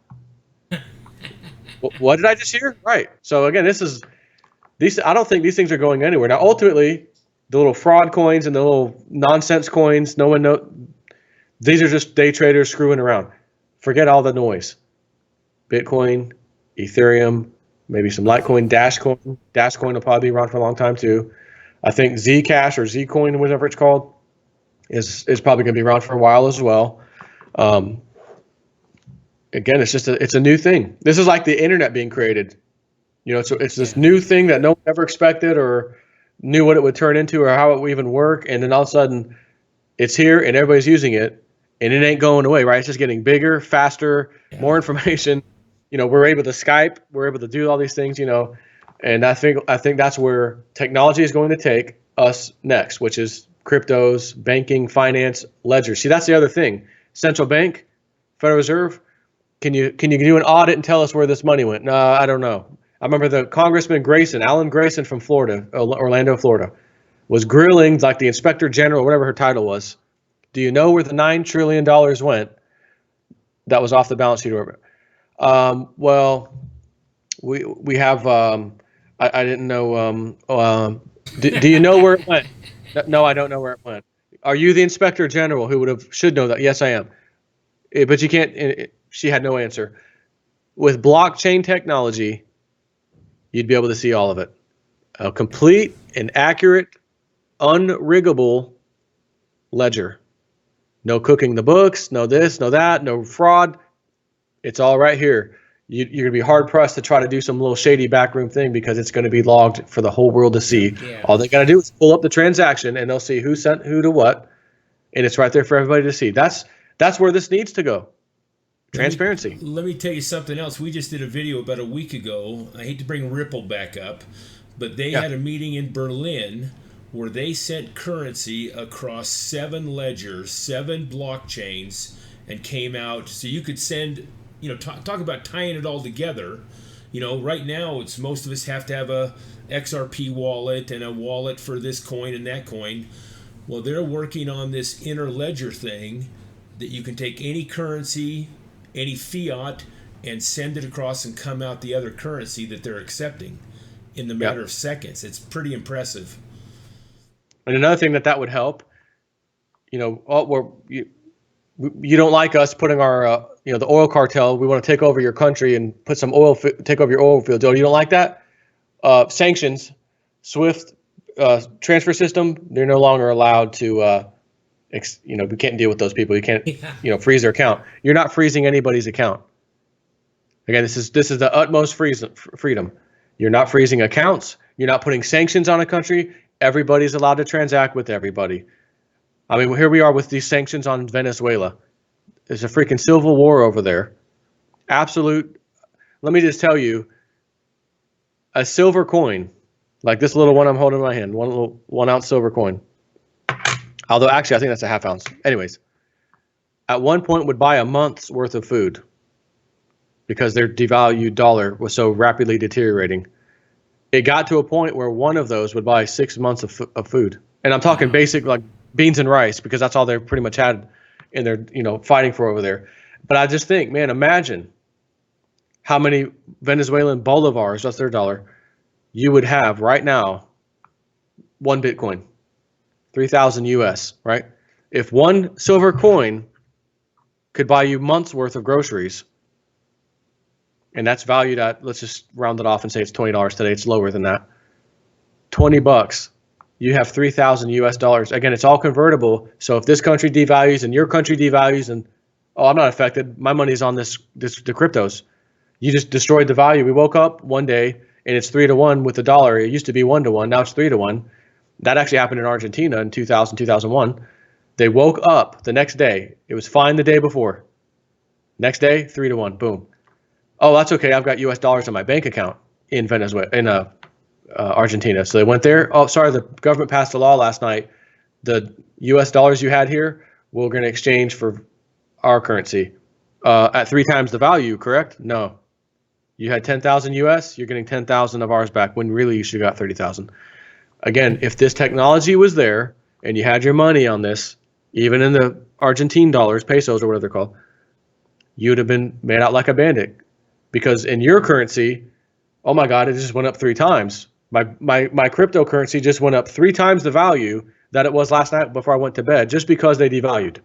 What did I just hear? Right. So again, I don't think these things are going anywhere. Now, ultimately, the little fraud coins and the little nonsense coins, no one knows. These are just day traders screwing around. Forget all the noise. Bitcoin, Ethereum, maybe some LiteCoin, Dashcoin. Dashcoin will probably be around for a long time too. I think Zcash or Zcoin, whatever it's called, is probably going to be around for a while as well. Again, it's a new thing. This is like the internet being created. So it's this new thing that no one ever expected or knew what it would turn into or how it would even work. And then all of a sudden it's here and everybody's using it and it ain't going away, right? It's just getting bigger, faster, more information. We're able to Skype, we're able to do all these things, and I think that's where technology is going to take us next, which is cryptos, banking, finance, ledgers. See, that's the other thing. Central bank, Federal Reserve, can you do an audit and tell us where this money went? No, I don't know. I remember the Congressman Alan Grayson from Florida, Orlando, Florida, was grilling like the Inspector General, whatever her title was. Do you know where the $9 trillion went that was off the balance sheet? Well, we have. I didn't know. Do you know where it went? No, I don't know where it went. Are you the Inspector General who should know that? Yes, I am. But you can't. She had no answer. With blockchain technology, you'd be able to see all of it. A complete and accurate, unriggable ledger. No cooking the books, no this, no that, no fraud. It's all right here. You're going to be hard-pressed to try to do some little shady backroom thing because it's going to be logged for the whole world to see. Yeah. All they got to do is pull up the transaction, and they'll see who sent who to what, and it's right there for everybody to see. That's where this needs to go. Transparency. Let me tell you something else. We just did a video about a week ago. I hate to bring Ripple back up, but they had a meeting in Berlin where they sent currency across 7 ledgers, 7 blockchains, and came out. So you could send, talk about tying it all together. Right now, it's most of us have to have a XRP wallet and a wallet for this coin and that coin. Well, they're working on this interledger thing that you can take any currency, any fiat, and send it across and come out the other currency that they're accepting in the matter of seconds. It's pretty impressive. And another thing that would help, you don't like us putting our, the oil cartel. We want to take over your country and put some take over your oil fields. Oh, you don't like that? Sanctions, SWIFT transfer system. They're no longer allowed to. We can't deal with those people. You can't, freeze their account. You're not freezing anybody's account. Again, this is the utmost freedom. You're not freezing accounts. You're not putting sanctions on a country. Everybody's allowed to transact with everybody. I mean, here we are with these sanctions on Venezuela. There's a freaking civil war over there. Absolute. Let me just tell you, a silver coin, like this little one I'm holding in my hand, 1 ounce silver coin. Although actually, I think that's a half ounce. Anyways, at one point would buy a month's worth of food because their devalued dollar was so rapidly deteriorating. It got to a point where one of those would buy 6 months of food. And I'm talking basic like beans and rice because that's all they pretty much had in their, fighting for over there. But I just think, man, imagine how many Venezuelan bolivars, that's their dollar, you would have right now, 1 Bitcoin. 3,000 US, right? If 1 silver coin could buy you months worth of groceries, and that's valued at, let's just round it off and say it's $20 today. It's lower than that. $20, you have 3,000 US dollars. Again, it's all convertible. So if this country devalues and your country devalues and, I'm not affected. My money's on the cryptos. You just destroyed the value. We woke up one day and it's 3-to-1 with the dollar. It used to be 1-to-1. Now it's 3-to-1. That actually happened in Argentina in 2000, 2001. They woke up the next day. It was fine the day before. Next day, 3-to-1, boom. Oh, that's okay. I've got US dollars in my bank account in Venezuela, in Argentina. So they went there. Oh, sorry, the government passed a law last night. The US dollars you had here we're going to exchange for our currency at 3 times the value, correct? No. You had 10,000 US, you're getting 10,000 of ours back when really you should have got 30,000. Again, if this technology was there and you had your money on this, even in the Argentine dollars, pesos, or whatever they're called, you'd have been made out like a bandit. Because in your currency, oh my God, it just went up 3 times. My cryptocurrency just went up 3 times the value that it was last night before I went to bed, just because they devalued.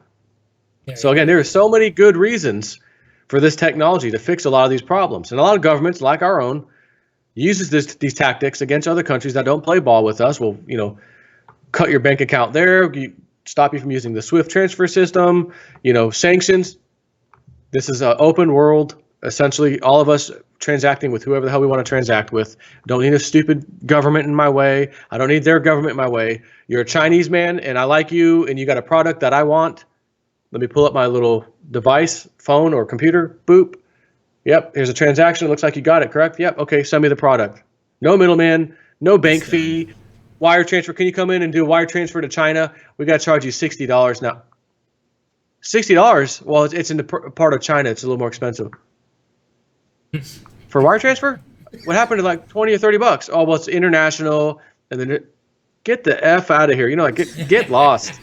So again, there are so many good reasons for this technology to fix a lot of these problems. And a lot of governments, like our own, uses these tactics against other countries that don't play ball with us. Will, cut your bank account there, stop you from using the SWIFT transfer system, sanctions. This is an open world. Essentially, all of us transacting with whoever the hell we want to transact with. Don't need a stupid government in my way. I don't need their government in my way. You're a Chinese man, and I like you, and you got a product that I want. Let me pull up my little device, phone or computer. Boop. Yep, here's a transaction. It looks like you got it, correct? Yep, okay, send me the product. No middleman, no bank fee. Wire transfer. Can you come in and do a wire transfer to China? We got to charge you $60 now. $60? Well, it's in the part of China. It's a little more expensive. For wire transfer? What happened to like 20 or 30 bucks? Oh, well, it's international. And then get the F out of here. Get lost.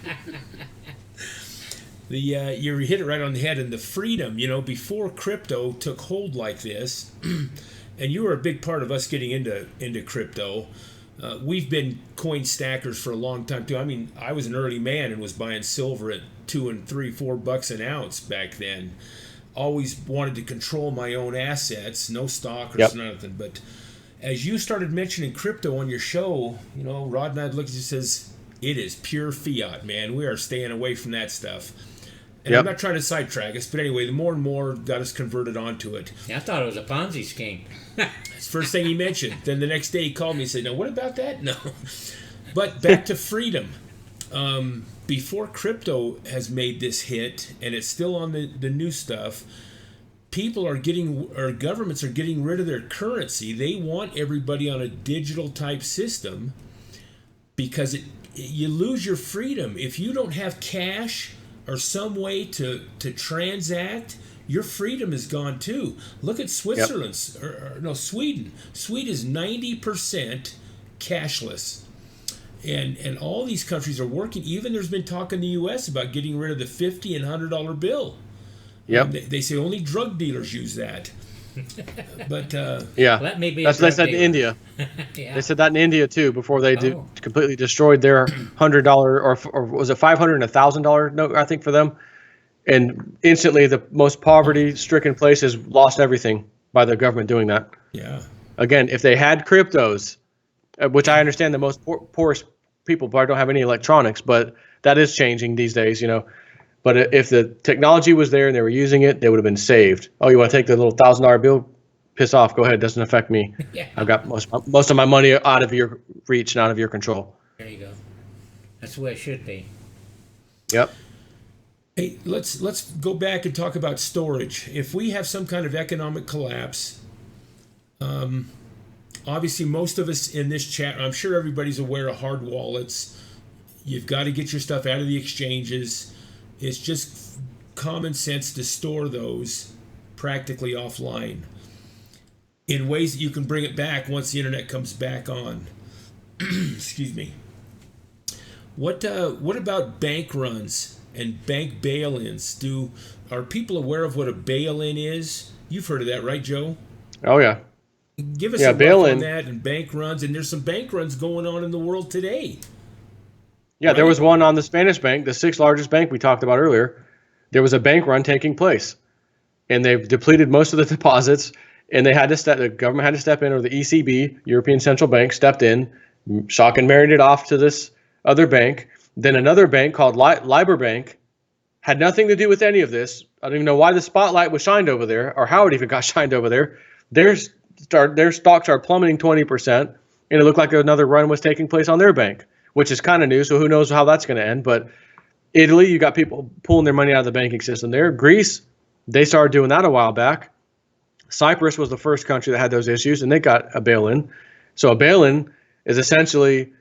You hit it right on the head. And the freedom, before crypto took hold like this, and you were a big part of us getting into crypto. We've been coin stackers for a long time too. I mean, I was an early man and was buying silver at $2 and $3, $4 an ounce back then. Always wanted to control my own assets, no stock or nothing. But as you started mentioning crypto on your show, Rod and I looked at you and says, it is pure fiat, man. We are staying away from that stuff. And I'm not trying to sidetrack us, but anyway, the more and more got us converted onto it. Yeah, I thought it was a Ponzi scheme. That's the first thing he mentioned. Then the next day he called me and said, "No, what about that?" No. But back to freedom. Before crypto has made this hit, and it's still on the new stuff, governments are getting rid of their currency. They want everybody on a digital type system because you lose your freedom. If you don't have cash or some way to transact, your freedom is gone too. Look at Switzerland's, Sweden. Sweden is 90% cashless. And all these countries are working. Even there's been talk in the U.S. about getting rid of the $50 and $100 bill. Yep. They say only drug dealers use that. But let me be. That's what they said in India. Yeah. They said that in India too before they completely destroyed their $100 or was it $500 and $1,000 note, I think, for them. And instantly, the most poverty-stricken places lost everything by the government doing that. Yeah. Again, if they had cryptos, which I understand the most poorest people probably don't have any electronics, but that is changing these days, But if the technology was there and they were using it, they would have been saved. Oh, you want to take the little $1,000 bill? Piss off. Go ahead. It doesn't affect me. Yeah. I've got most of my money out of your reach and out of your control. There you go. That's the way it should be. Yep. Hey, let's go back and talk about storage. If we have some kind of economic collapse, obviously most of us in this chat, I'm sure everybody's aware of hard wallets. You've got to get your stuff out of the exchanges. It's just common sense to store those practically offline in ways that you can bring it back once the internet comes back on. Excuse me. What about bank runs and bank bail-ins? Are people aware of what a bail-in is? You've heard of that, right, Joe? Oh yeah. Give us a bail on that and bank runs, and there's some bank runs going on in the world today. Yeah, there was one on the Spanish bank, the 6th largest bank we talked about earlier. There was a bank run taking place, and they've depleted most of the deposits, and the government had to step in, or the ECB, European Central Bank, stepped in, shock and married it off to this other bank. Then another bank called Liber Bank had nothing to do with any of this. I don't even know why the spotlight was shined over there, or how it even got shined over there. Their stocks are plummeting 20%, and it looked like another run was taking place on their bank, which is kind of new, so who knows how that's going to end. But Italy, you got people pulling their money out of the banking system there. Greece, they started doing that a while back. Cyprus was the first country that had those issues, and they got a bail-in. So a bail-in is essentially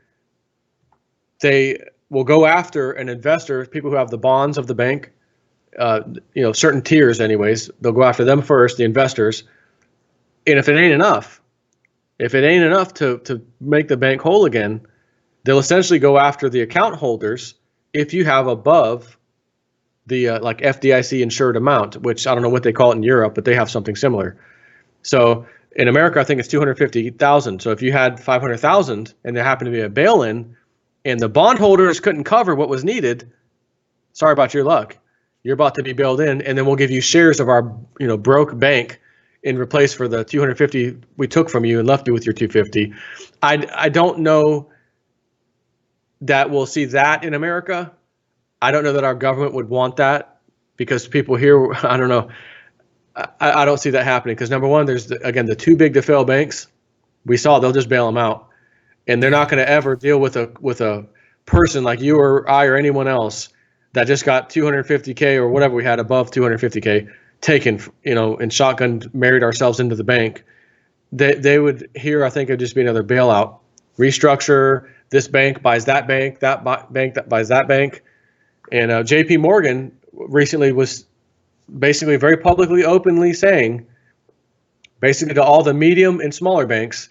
will go after an investor, people who have the bonds of the bank, certain tiers anyways. They'll go after them first, the investors. And if it ain't enough to make the bank whole again, they'll essentially go after the account holders if you have above the like FDIC insured amount, which I don't know what they call it in Europe, but they have something similar. So in America, I think it's 250,000. So if you had 500,000 and there happened to be a bail-in and the bondholders couldn't cover what was needed, sorry about your luck. You're about to be bailed in, and then we'll give you shares of our broke bank in replace for the 250 we took from you and left you with your 250. I don't know that we'll see that in America. I don't know that our government would want that, because people here, I don't know. I don't see that happening, because number one, there's again the too big to fail banks. We saw they'll just bail them out, and they're not going to ever deal with a person like you or I or anyone else that just got 250K or whatever we had above 250K taken, and shotgun married ourselves into the bank. They would here, I think, it'd just be another bailout, restructure. This bank buys that bank, that bank that buys that bank, and JP Morgan recently was basically very publicly, openly saying, basically to all the medium and smaller banks,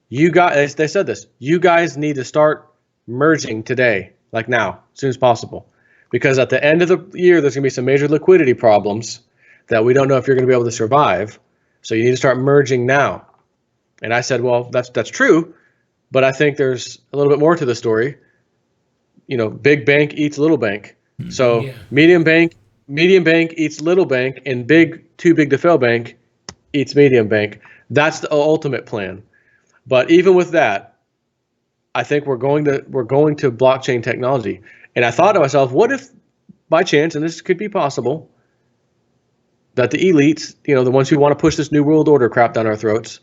you guys, they said this, you guys need to start merging today, like now, as soon as possible. Because at the end of the year, there's going to be some major liquidity problems that we don't know if you're going to be able to survive. So you need to start merging now. And I said, well, that's true, but I think there's a little bit more to the story. Big bank eats little bank. So medium bank eats little bank, and too big to fail bank eats medium bank. That's the ultimate plan. But even with that, I think we're going to blockchain technology. And I thought to myself, what if by chance, and this could be possible, that the elites, the ones who want to push this new world order crap down our throats,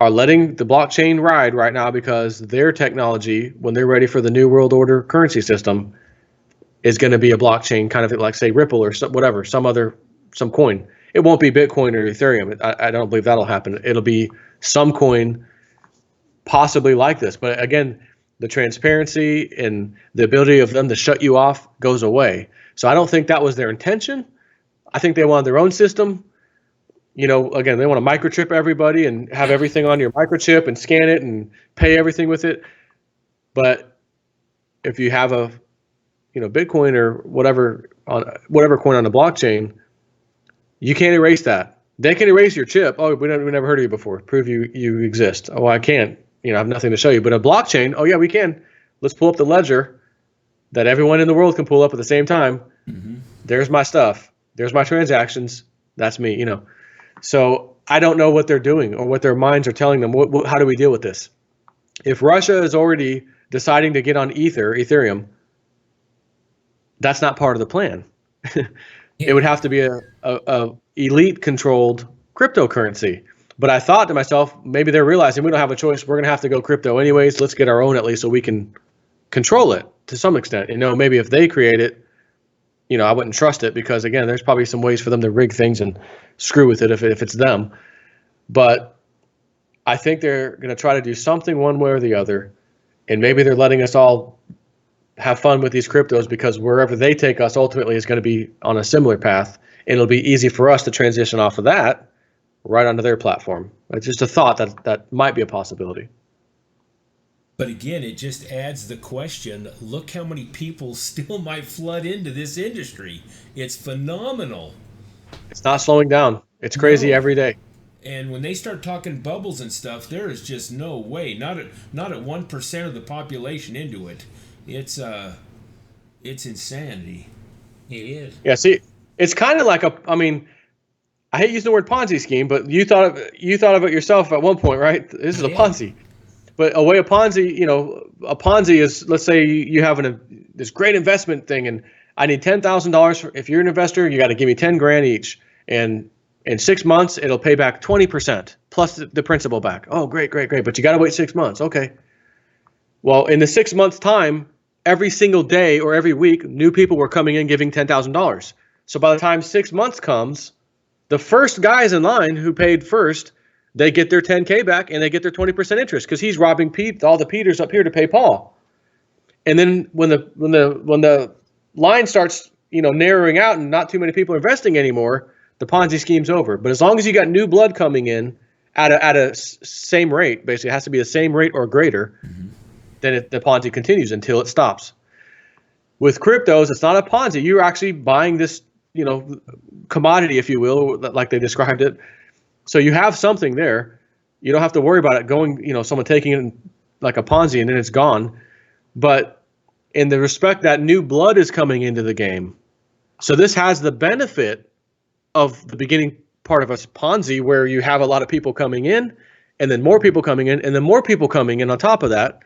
are letting the blockchain ride right now because their technology, when they're ready for the new world order currency system, is going to be a blockchain, kind of like, say, Ripple or whatever, some coin. It won't be Bitcoin or Ethereum. I don't believe that'll happen. It'll be some coin possibly like this. But again, the transparency and the ability of them to shut you off goes away. So I don't think that was their intention. I think they wanted their own system. Again, they want to microchip everybody and have everything on your microchip and scan it and pay everything with it. But if you have a Bitcoin or whatever coin on the blockchain, you can't erase that. They can erase your chip. Oh, we never heard of you before. Prove you exist. Oh, I can't. I have nothing to show you. But a blockchain, oh yeah, we can. Let's pull up the ledger that everyone in the world can pull up at the same time. Mm-hmm. There's my stuff. There's my transactions. That's me. So I don't know what they're doing or what their minds are telling them. How do we deal with this? If Russia is already deciding to get on Ethereum, that's not part of the plan. It would have to be a elite controlled cryptocurrency. But I thought to myself, maybe they're realizing we don't have a choice. We're going to have to go crypto anyways. Let's get our own at least so we can control it to some extent. Maybe if they create it, I wouldn't trust it because, again, there's probably some ways for them to rig things and screw with it if it's them. But I think they're going to try to do something one way or the other. And maybe they're letting us all have fun with these cryptos because wherever they take us ultimately is going to be on a similar path. And it'll be easy for us to transition off of that right onto their platform. It's just a thought that might be a possibility. But again, it just adds the question, look how many people still might flood into this industry. It's phenomenal. It's not slowing down. It's crazy every day. And when they start talking bubbles and stuff, there is just no way. Not at 1% of the population into it. It's insanity. It is. Yeah, see, it's kind of like I hate using the word Ponzi scheme, but you thought of it yourself at one point, right? This is a Ponzi. But a way a Ponzi, a Ponzi is, let's say you have this great investment thing, and I need $10,000. If you're an investor, you got to give me 10 grand each, and in 6 months it'll pay back 20% plus the principal back. Oh, great! But you got to wait 6 months. Okay. Well, in the 6 months time, every single day or every week, new people were coming in giving $10,000. So by the time 6 months comes, the first guys in line who paid first, they get their 10K back and they get their 20% interest because he's robbing all the Peters up here to pay Paul. And then when the line starts, narrowing out and not too many people are investing anymore, the Ponzi scheme's over. But as long as you got new blood coming in at a same rate, basically it has to be the same rate or greater, then the Ponzi continues until it stops. With cryptos, it's not a Ponzi. You're actually buying this, commodity, if you will, like they described it. So you have something there. You don't have to worry about it going, someone taking it like a Ponzi and then it's gone. But in the respect that new blood is coming into the game. So this has the benefit of the beginning part of a Ponzi where you have a lot of people coming in and then more people coming in and then more people coming in on top of that,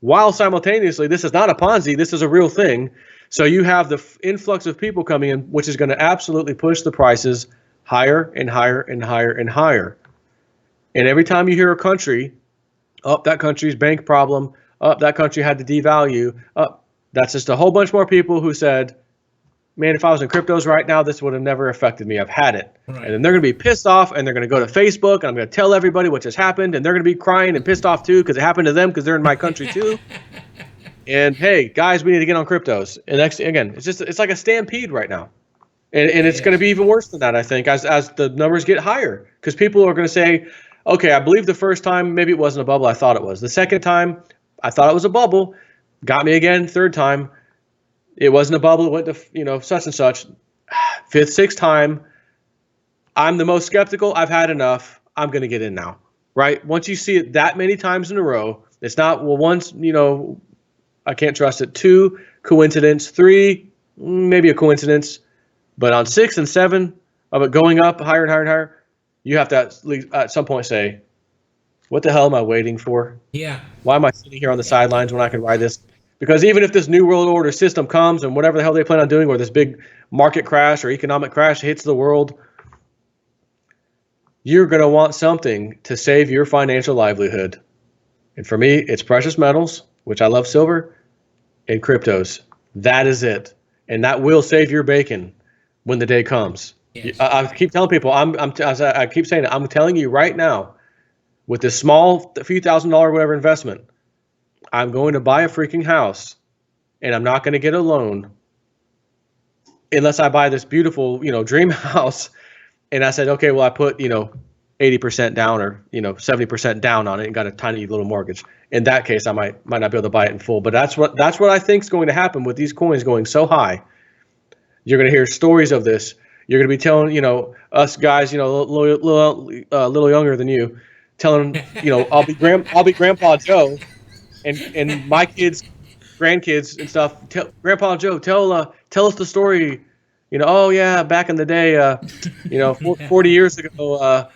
while simultaneously this is not a Ponzi, this is a real thing. So you have the influx of people coming in, which is going to absolutely push the prices higher and higher and higher and higher. And every time you hear a country, that country's bank problem, that country had to devalue, that's just a whole bunch more people who said, man, if I was in cryptos right now, this would have never affected me. I've had it. Right. And then they're going to be pissed off and they're going to go to Facebook and I'm going to tell everybody what just happened. And they're going to be crying and pissed off too because it happened to them because they're in my country too. And hey, guys, we need to get on cryptos. And again, it's like a stampede right now. And it's going to be even worse than that, I think, as the numbers get higher. Because people are going to say, okay, I believe the first time maybe it wasn't a bubble I thought it was. The second time, I thought it was a bubble. Got me again. Third time, it wasn't a bubble. It went to, such and such. Fifth, sixth time, I'm the most skeptical. I've had enough. I'm going to get in now, right? Once you see it that many times in a row, it's not, well, once, I can't trust it. 2, coincidence. 3, maybe a coincidence. But on 6 and 7 of it going up higher and higher and higher, you have to at some point say, what the hell am I waiting for? Yeah. Why am I sitting here on the sidelines when I can ride this? Because even if this new world order system comes and whatever the hell they plan on doing, or this big market crash or economic crash hits the world, you're going to want something to save your financial livelihood. And for me, it's precious metals, which I love silver, and cryptos. That is it. And that will save your bacon when the day comes. Yes. I keep telling people, I keep saying it, I'm telling you right now, with this small, few $1,000s whatever investment, I'm going to buy a freaking house, and I'm not going to get a loan unless I buy this beautiful, dream house. And I said, okay, well, I put, 80% down or, 70% down on it and got a tiny little mortgage. In that case, I might not be able to buy it in full. But that's what I think is going to happen with these coins going so high. You're going to hear stories of this. You're going to be telling, us guys, a little younger than you, telling, I'll be Grandpa Joe, and my kids, grandkids and stuff. Grandpa Joe, tell us the story. Oh yeah, back in the day, 40 years ago,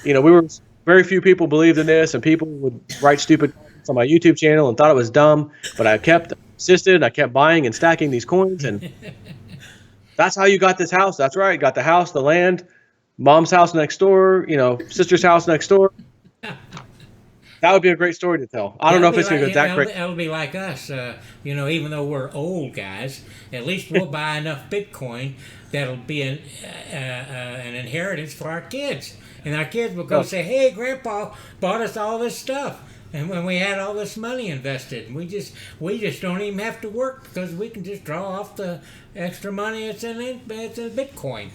we were very few people believed in this, and people would write stupid comments on my YouTube channel and thought it was dumb. But I kept persisted. I kept buying and stacking these coins, and that's how you got this house. That's right, got the house, the land, mom's house next door, sister's house next door. That would be a great story to tell. I don't know if it's going to go that great. It'll be like us, even though we're old guys, at least we'll buy enough Bitcoin that'll be an inheritance for our kids. And our kids will go say, hey, Grandpa bought us all this stuff. And when we had all this money invested, we just don't even have to work because we can just draw off the extra money it's in Bitcoin.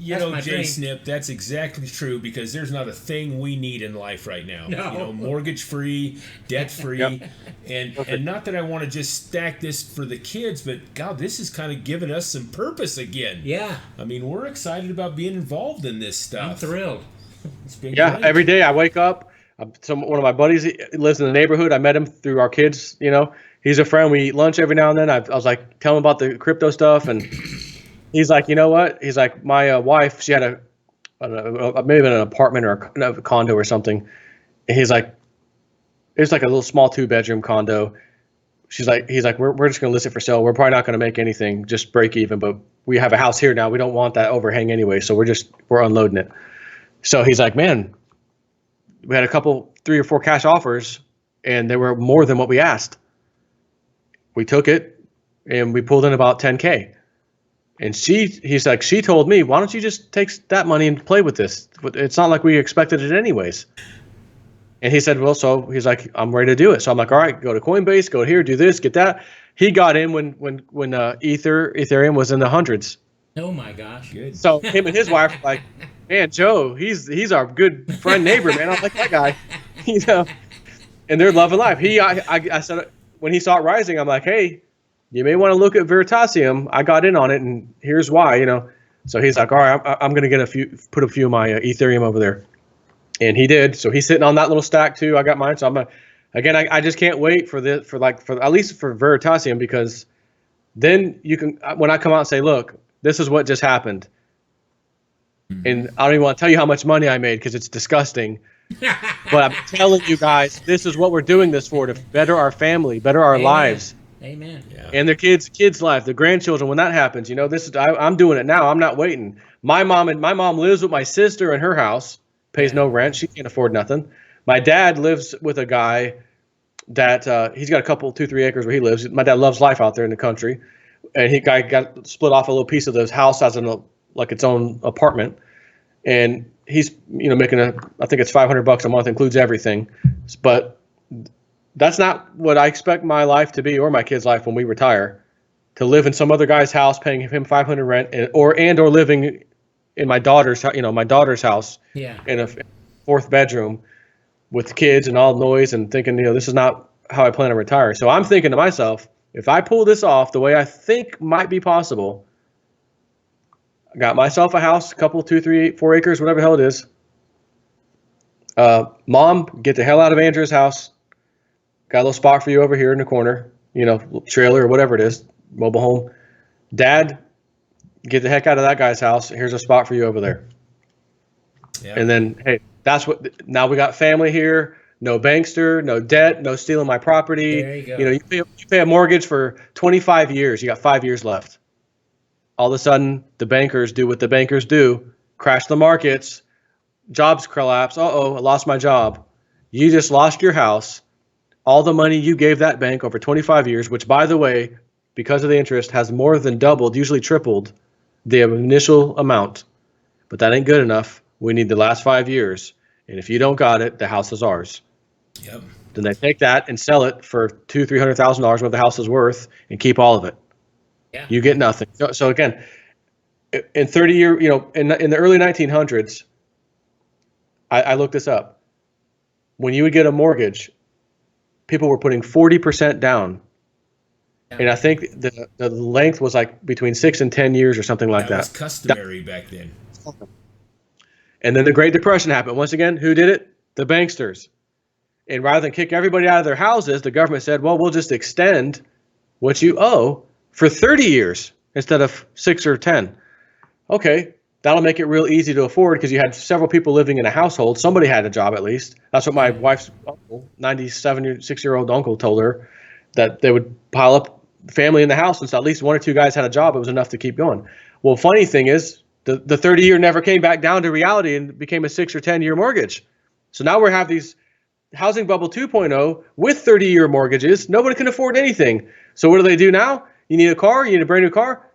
JSnip, that's exactly true because there's not a thing we need in life right now. No. Mortgage free, debt free, Yep. and not that I want to just stack this for the kids, but God, this is kind of giving us some purpose again. Yeah. I mean, we're excited about being involved in this stuff. I'm thrilled. It's been great. Every day I wake up. One of my buddies lives in the neighborhood. I met him through our kids. He's a friend. We eat lunch every now and then. I was like, tell him about the crypto stuff, and he's like, you know what? He's like, my wife, she had maybe an apartment or a condo or something. And he's like, it's like a little small 2-bedroom condo. He's like, we're just gonna list it for sale. We're probably not gonna make anything, just break even. But we have a house here now. We don't want that overhang anyway, so we're unloading it. So he's like, man. We had a couple, 3 or 4 cash offers, and they were more than what we asked. We took it, and we pulled in about $10K. And he's like, she told me, why don't you just take that money and play with this? It's not like we expected it anyways. And he said, well, so he's like, I'm ready to do it. So I'm like, all right, go to Coinbase, go here, do this, get that. He got in when Ethereum was in the hundreds. Oh my gosh. Good. So him and his wife were like, man, Joe, he's our good friend neighbor, man. I like that guy, you know. And they're loving life. I said when he saw it rising, I'm like, hey, you may want to look at Veritasium. I got in on it, and here's why, you know. So he's like, all right, I'm gonna put a few of my Ethereum over there, and he did. So he's sitting on that little stack too. I got mine. So I just can't wait for at least for Veritasium, because then you can, when I come out and say, look, this is what just happened, and I don't even want to tell you how much money I made because it's disgusting. But I'm telling you guys, this is what we're doing this for, to better our family, better our lives. Amen. Yeah. And their kids' life, the grandchildren. When that happens, you know, I'm doing it now. I'm not waiting. My mom lives with my sister in her house, pays no rent. She can't afford nothing. My dad lives with a guy that he's got a couple, 2-3 acres where he lives. My dad loves life out there in the country, and he got split off a little piece of his house as like its own apartment, and he's, you know, making I think it's $500 a month, includes everything, but that's not what I expect my life to be, or my kid's life when we retire, to live in some other guy's house, paying him $500 rent, or living in my daughter's house, in a fourth bedroom with kids and all noise, and thinking, you know, this is not how I plan to retire. So I'm thinking to myself, if I pull this off the way I think might be possible, I got myself a house, a couple, 2, 3, 4 acres, whatever the hell it is. Mom, get the hell out of Andrew's house. Got a little spot for you over here in the corner, you know, trailer or whatever it is, mobile home. Dad, get the heck out of that guy's house. Here's a spot for you over there. Yeah. And then, hey, now we got family here. No bankster, no debt, no stealing my property. There you go. You know, you pay a mortgage for 25 years. You got 5 years left. All of a sudden, the bankers do what the bankers do: crash the markets, jobs collapse. Uh-oh, I lost my job. You just lost your house. All the money you gave that bank over 25 years, which, by the way, because of the interest, has more than doubled, usually tripled the initial amount. But that ain't good enough. We need the last 5 years. And if you don't got it, the house is ours. Yep. Then they take that and sell it for $200,000-$300,000 what the house is worth, and keep all of it. Yeah. You get nothing. So again, in 30 year, you know, in the early 1900s, I looked this up. When you would get a mortgage, people were putting 40% down. And I think the length was like between 6 and 10 years or something like that. That was customary back then. And then the Great Depression happened. Once again, who did it? The banksters. And rather than kick everybody out of their houses, the government said, well, we'll just extend what you owe for 30 years instead of 6 or 10. Okay, that'll make it real easy to afford, because you had several people living in a household. Somebody had a job at least. That's what my wife's uncle, 96-year-old uncle, told her, that they would pile up family in the house, and so at least 1 or 2 guys had a job. It was enough to keep going. Well, funny thing is, the 30-year never came back down to reality and became a 6 or 10-year mortgage. So now we have these housing bubble 2.0 with 30-year mortgages. Nobody can afford anything. So what do they do now? You need a car? You need a brand new car?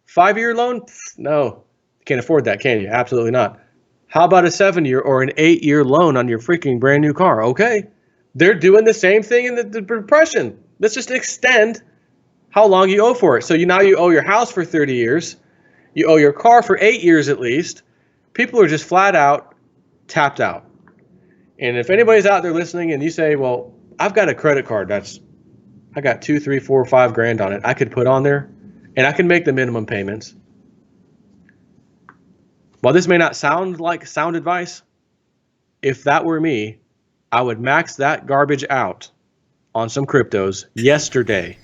5-year loan? No, you can't afford that, can you? Absolutely not. How about a 7-year or an 8-year loan on your freaking brand new car? Okay. They're doing the same thing in the Depression. Let's just extend how long you owe for it. So now you owe your house for 30 years. You owe your car for 8 years at least. People are just flat out tapped out. And if anybody's out there listening and you say, well, I've got a credit card I got 2, 3, 4, 5 grand on it, I could put on there, and I can make the minimum payments. While this may not sound like sound advice, if that were me, I would max that garbage out on some cryptos yesterday.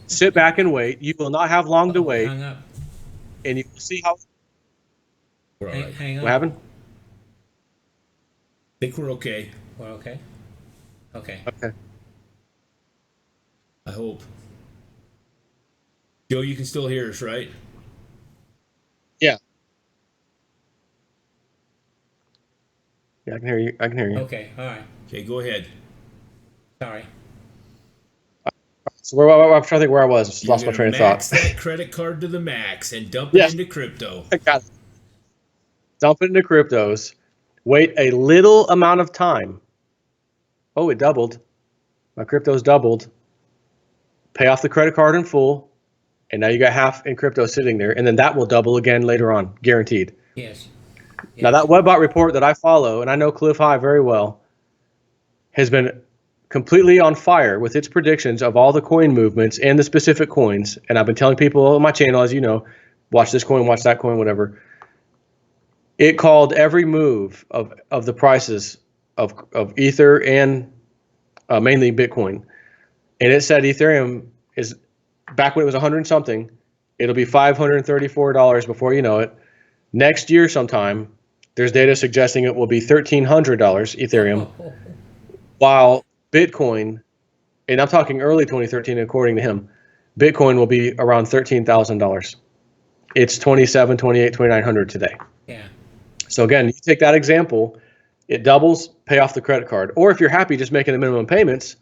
Sit back and wait. You will not have long to wait. Hung up. And you will see how. We're all right. Hang on. What happened? I think we're okay. We're okay. Okay. Okay. I hope. Joe, you can still hear us, right? Yeah. Yeah, I can hear you. I can hear you. Okay. All right. Okay, go ahead. Sorry. So I'm trying to think where I was. Just lost my train of thought. Max that credit card to the max and dump it into crypto. I got it. Dump it into cryptos. Wait a little amount of time. Oh, it doubled. My crypto's doubled. Pay off the credit card in full, and now you got half in crypto sitting there, and then that will double again later on, guaranteed. Yes. Now that Webbot report that I follow, and I know Cliff High very well, has been completely on fire with its predictions of all the coin movements and the specific coins. And I've been telling people on my channel, as you know, watch this coin, watch that coin, whatever. It called every move of the prices of Ether and mainly Bitcoin. And it said Ethereum is, back when it was 100 something, it'll be $534 before you know it. Next year sometime, there's data suggesting it will be $1,300 Ethereum, while Bitcoin, and I'm talking early 2013 according to him, Bitcoin will be around $13,000. It's 27, 28, 2,900 today. Yeah. So again, you take that example, it doubles, pay off the credit card. Or if you're happy just making the minimum payments,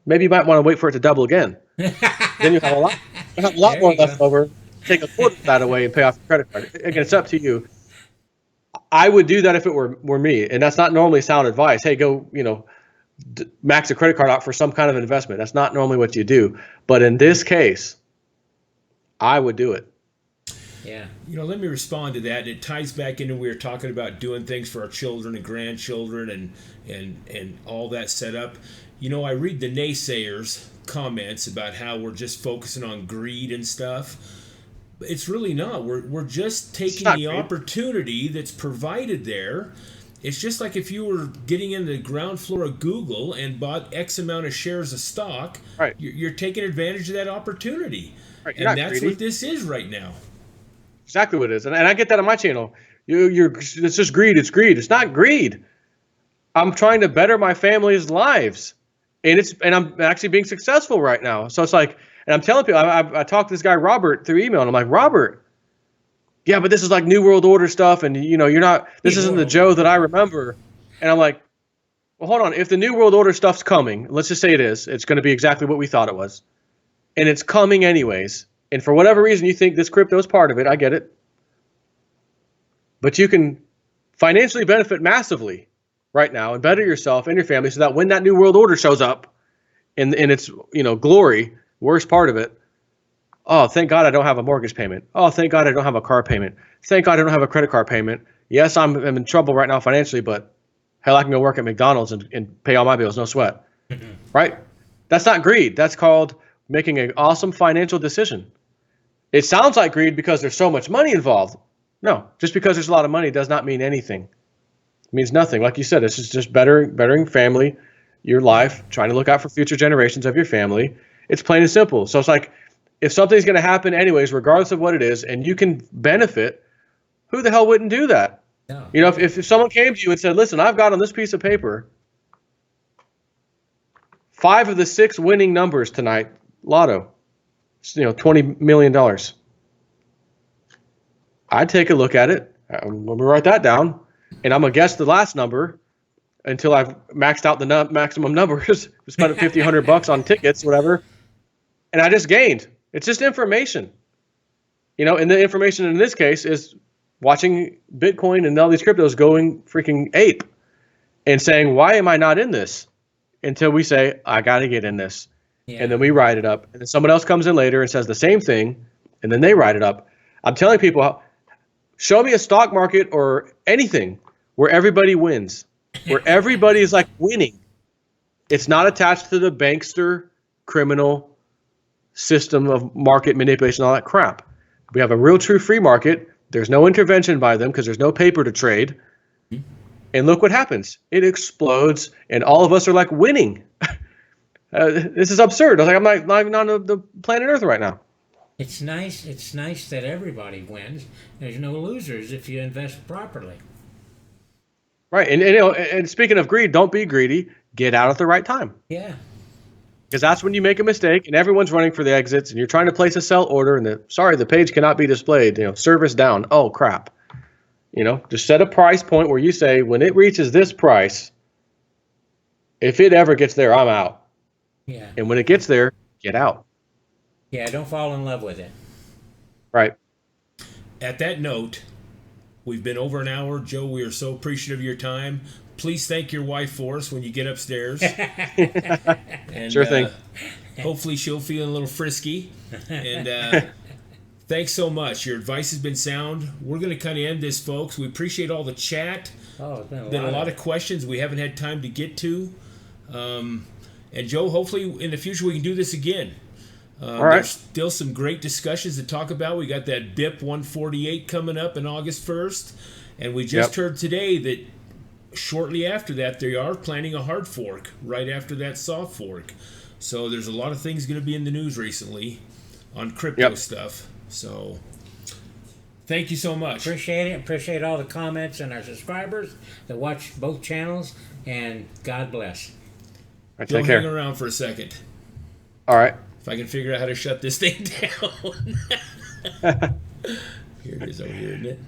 maybe you might want to wait for it to double again. Then you have a lot more left over. Take a quarter of that away and pay off the credit card. Again, it's up to you. I would do that if it were me, and that's not normally sound advice. Hey, go, max a credit card out for some kind of investment. That's not normally what you do. But in this case, I would do it. Yeah. Let me respond to that. It ties back into we were talking about doing things for our children and grandchildren and all that set up. I read the naysayers' comments about how we're just focusing on greed and stuff. It's really not. We're just taking the opportunity that's provided there. It's just like if you were getting in the ground floor of Google and bought X amount of shares of stock, right. You're taking advantage of that opportunity. Right. And that's greedy. What this is right now. Exactly what it is. And I get that on my channel. It's just greed. It's greed. It's not greed. I'm trying to better my family's lives. And I'm actually being successful right now. So it's like, and I'm telling people, I talked to this guy, Robert, through email, and I'm like, Robert, yeah, but this is like New World Order stuff. And, you're not, this isn't the Joe that I remember. And I'm like, well, hold on. If the New World Order stuff's coming, let's just say it is, it's going to be exactly what we thought it was. And it's coming anyways. And for whatever reason you think this crypto is part of it, I get it. But you can financially benefit massively right now and better yourself and your family so that when that New World Order shows up in its glory, worst part of it, oh, thank God I don't have a mortgage payment. Oh, thank God I don't have a car payment. Thank God I don't have a credit card payment. Yes, I'm in trouble right now financially, but hell, I can go work at McDonald's and pay all my bills, no sweat. Right? That's not greed. That's called making an awesome financial decision. It sounds like greed because there's so much money involved. No, just because there's a lot of money does not mean anything. It means nothing. Like you said, it's just bettering family, your life, trying to look out for future generations of your family. It's plain and simple. So it's like, if something's going to happen anyways, regardless of what it is, and you can benefit, who the hell wouldn't do that? No. If someone came to you and said, listen, I've got on this piece of paper 5 of the 6 winning numbers tonight, lotto, $20 million. I'd take a look at it. I'm going to write that down. And I'm going to guess the last number until I've maxed out the maximum numbers. Spent $50, $100 on tickets, whatever. And I just gained. It's just information. And the information in this case is watching Bitcoin and all these cryptos going freaking ape and saying, why am I not in this? Until we say, I got to get in this. Yeah. And then we write it up. And then someone else comes in later and says the same thing. And then they write it up. I'm telling people, show me a stock market or anything where everybody wins, where everybody is like winning. It's not attached to the bankster criminal system of market manipulation, all that crap. We have a real true free market. There's no intervention by them because there's no paper to trade. And look what happens. It explodes and all of us are like winning. This is absurd. I was like, I'm not even on the planet Earth right now. It's nice that everybody wins. There's no losers if you invest properly. Right. And speaking of greed, don't be greedy. Get out at the right time. Yeah. Because that's when you make a mistake and everyone's running for the exits and you're trying to place a sell order and the page cannot be displayed, service down. Oh, crap. Just set a price point where you say, when it reaches this price, if it ever gets there, I'm out. Yeah. And when it gets there, get out. Yeah, don't fall in love with it. Right. At that note, We've been over an hour. Joe, we are so appreciative of your time. Please thank your wife for us when you get upstairs. And, Sure thing. Hopefully she'll feel a little frisky. And thanks so much. Your advice has been sound. We're going to kind of end this, folks. We appreciate all the chat. Oh, it's Been a lot of questions we haven't had time to get to. And Joe, hopefully in the future we can do this again. All right. There's still some great discussions to talk about. We got that BIP 148 coming up in August 1st. And we just heard today that shortly after that, they are planning a hard fork right after that soft fork. So there's a lot of things going to be in the news recently on crypto stuff. So thank you so much. Appreciate it. Appreciate all the comments and our subscribers that watch both channels. And God bless. All right, Don't take care. hang around for a second. All right. If I can figure out how to shut this thing down. Here it is over here, isn't it?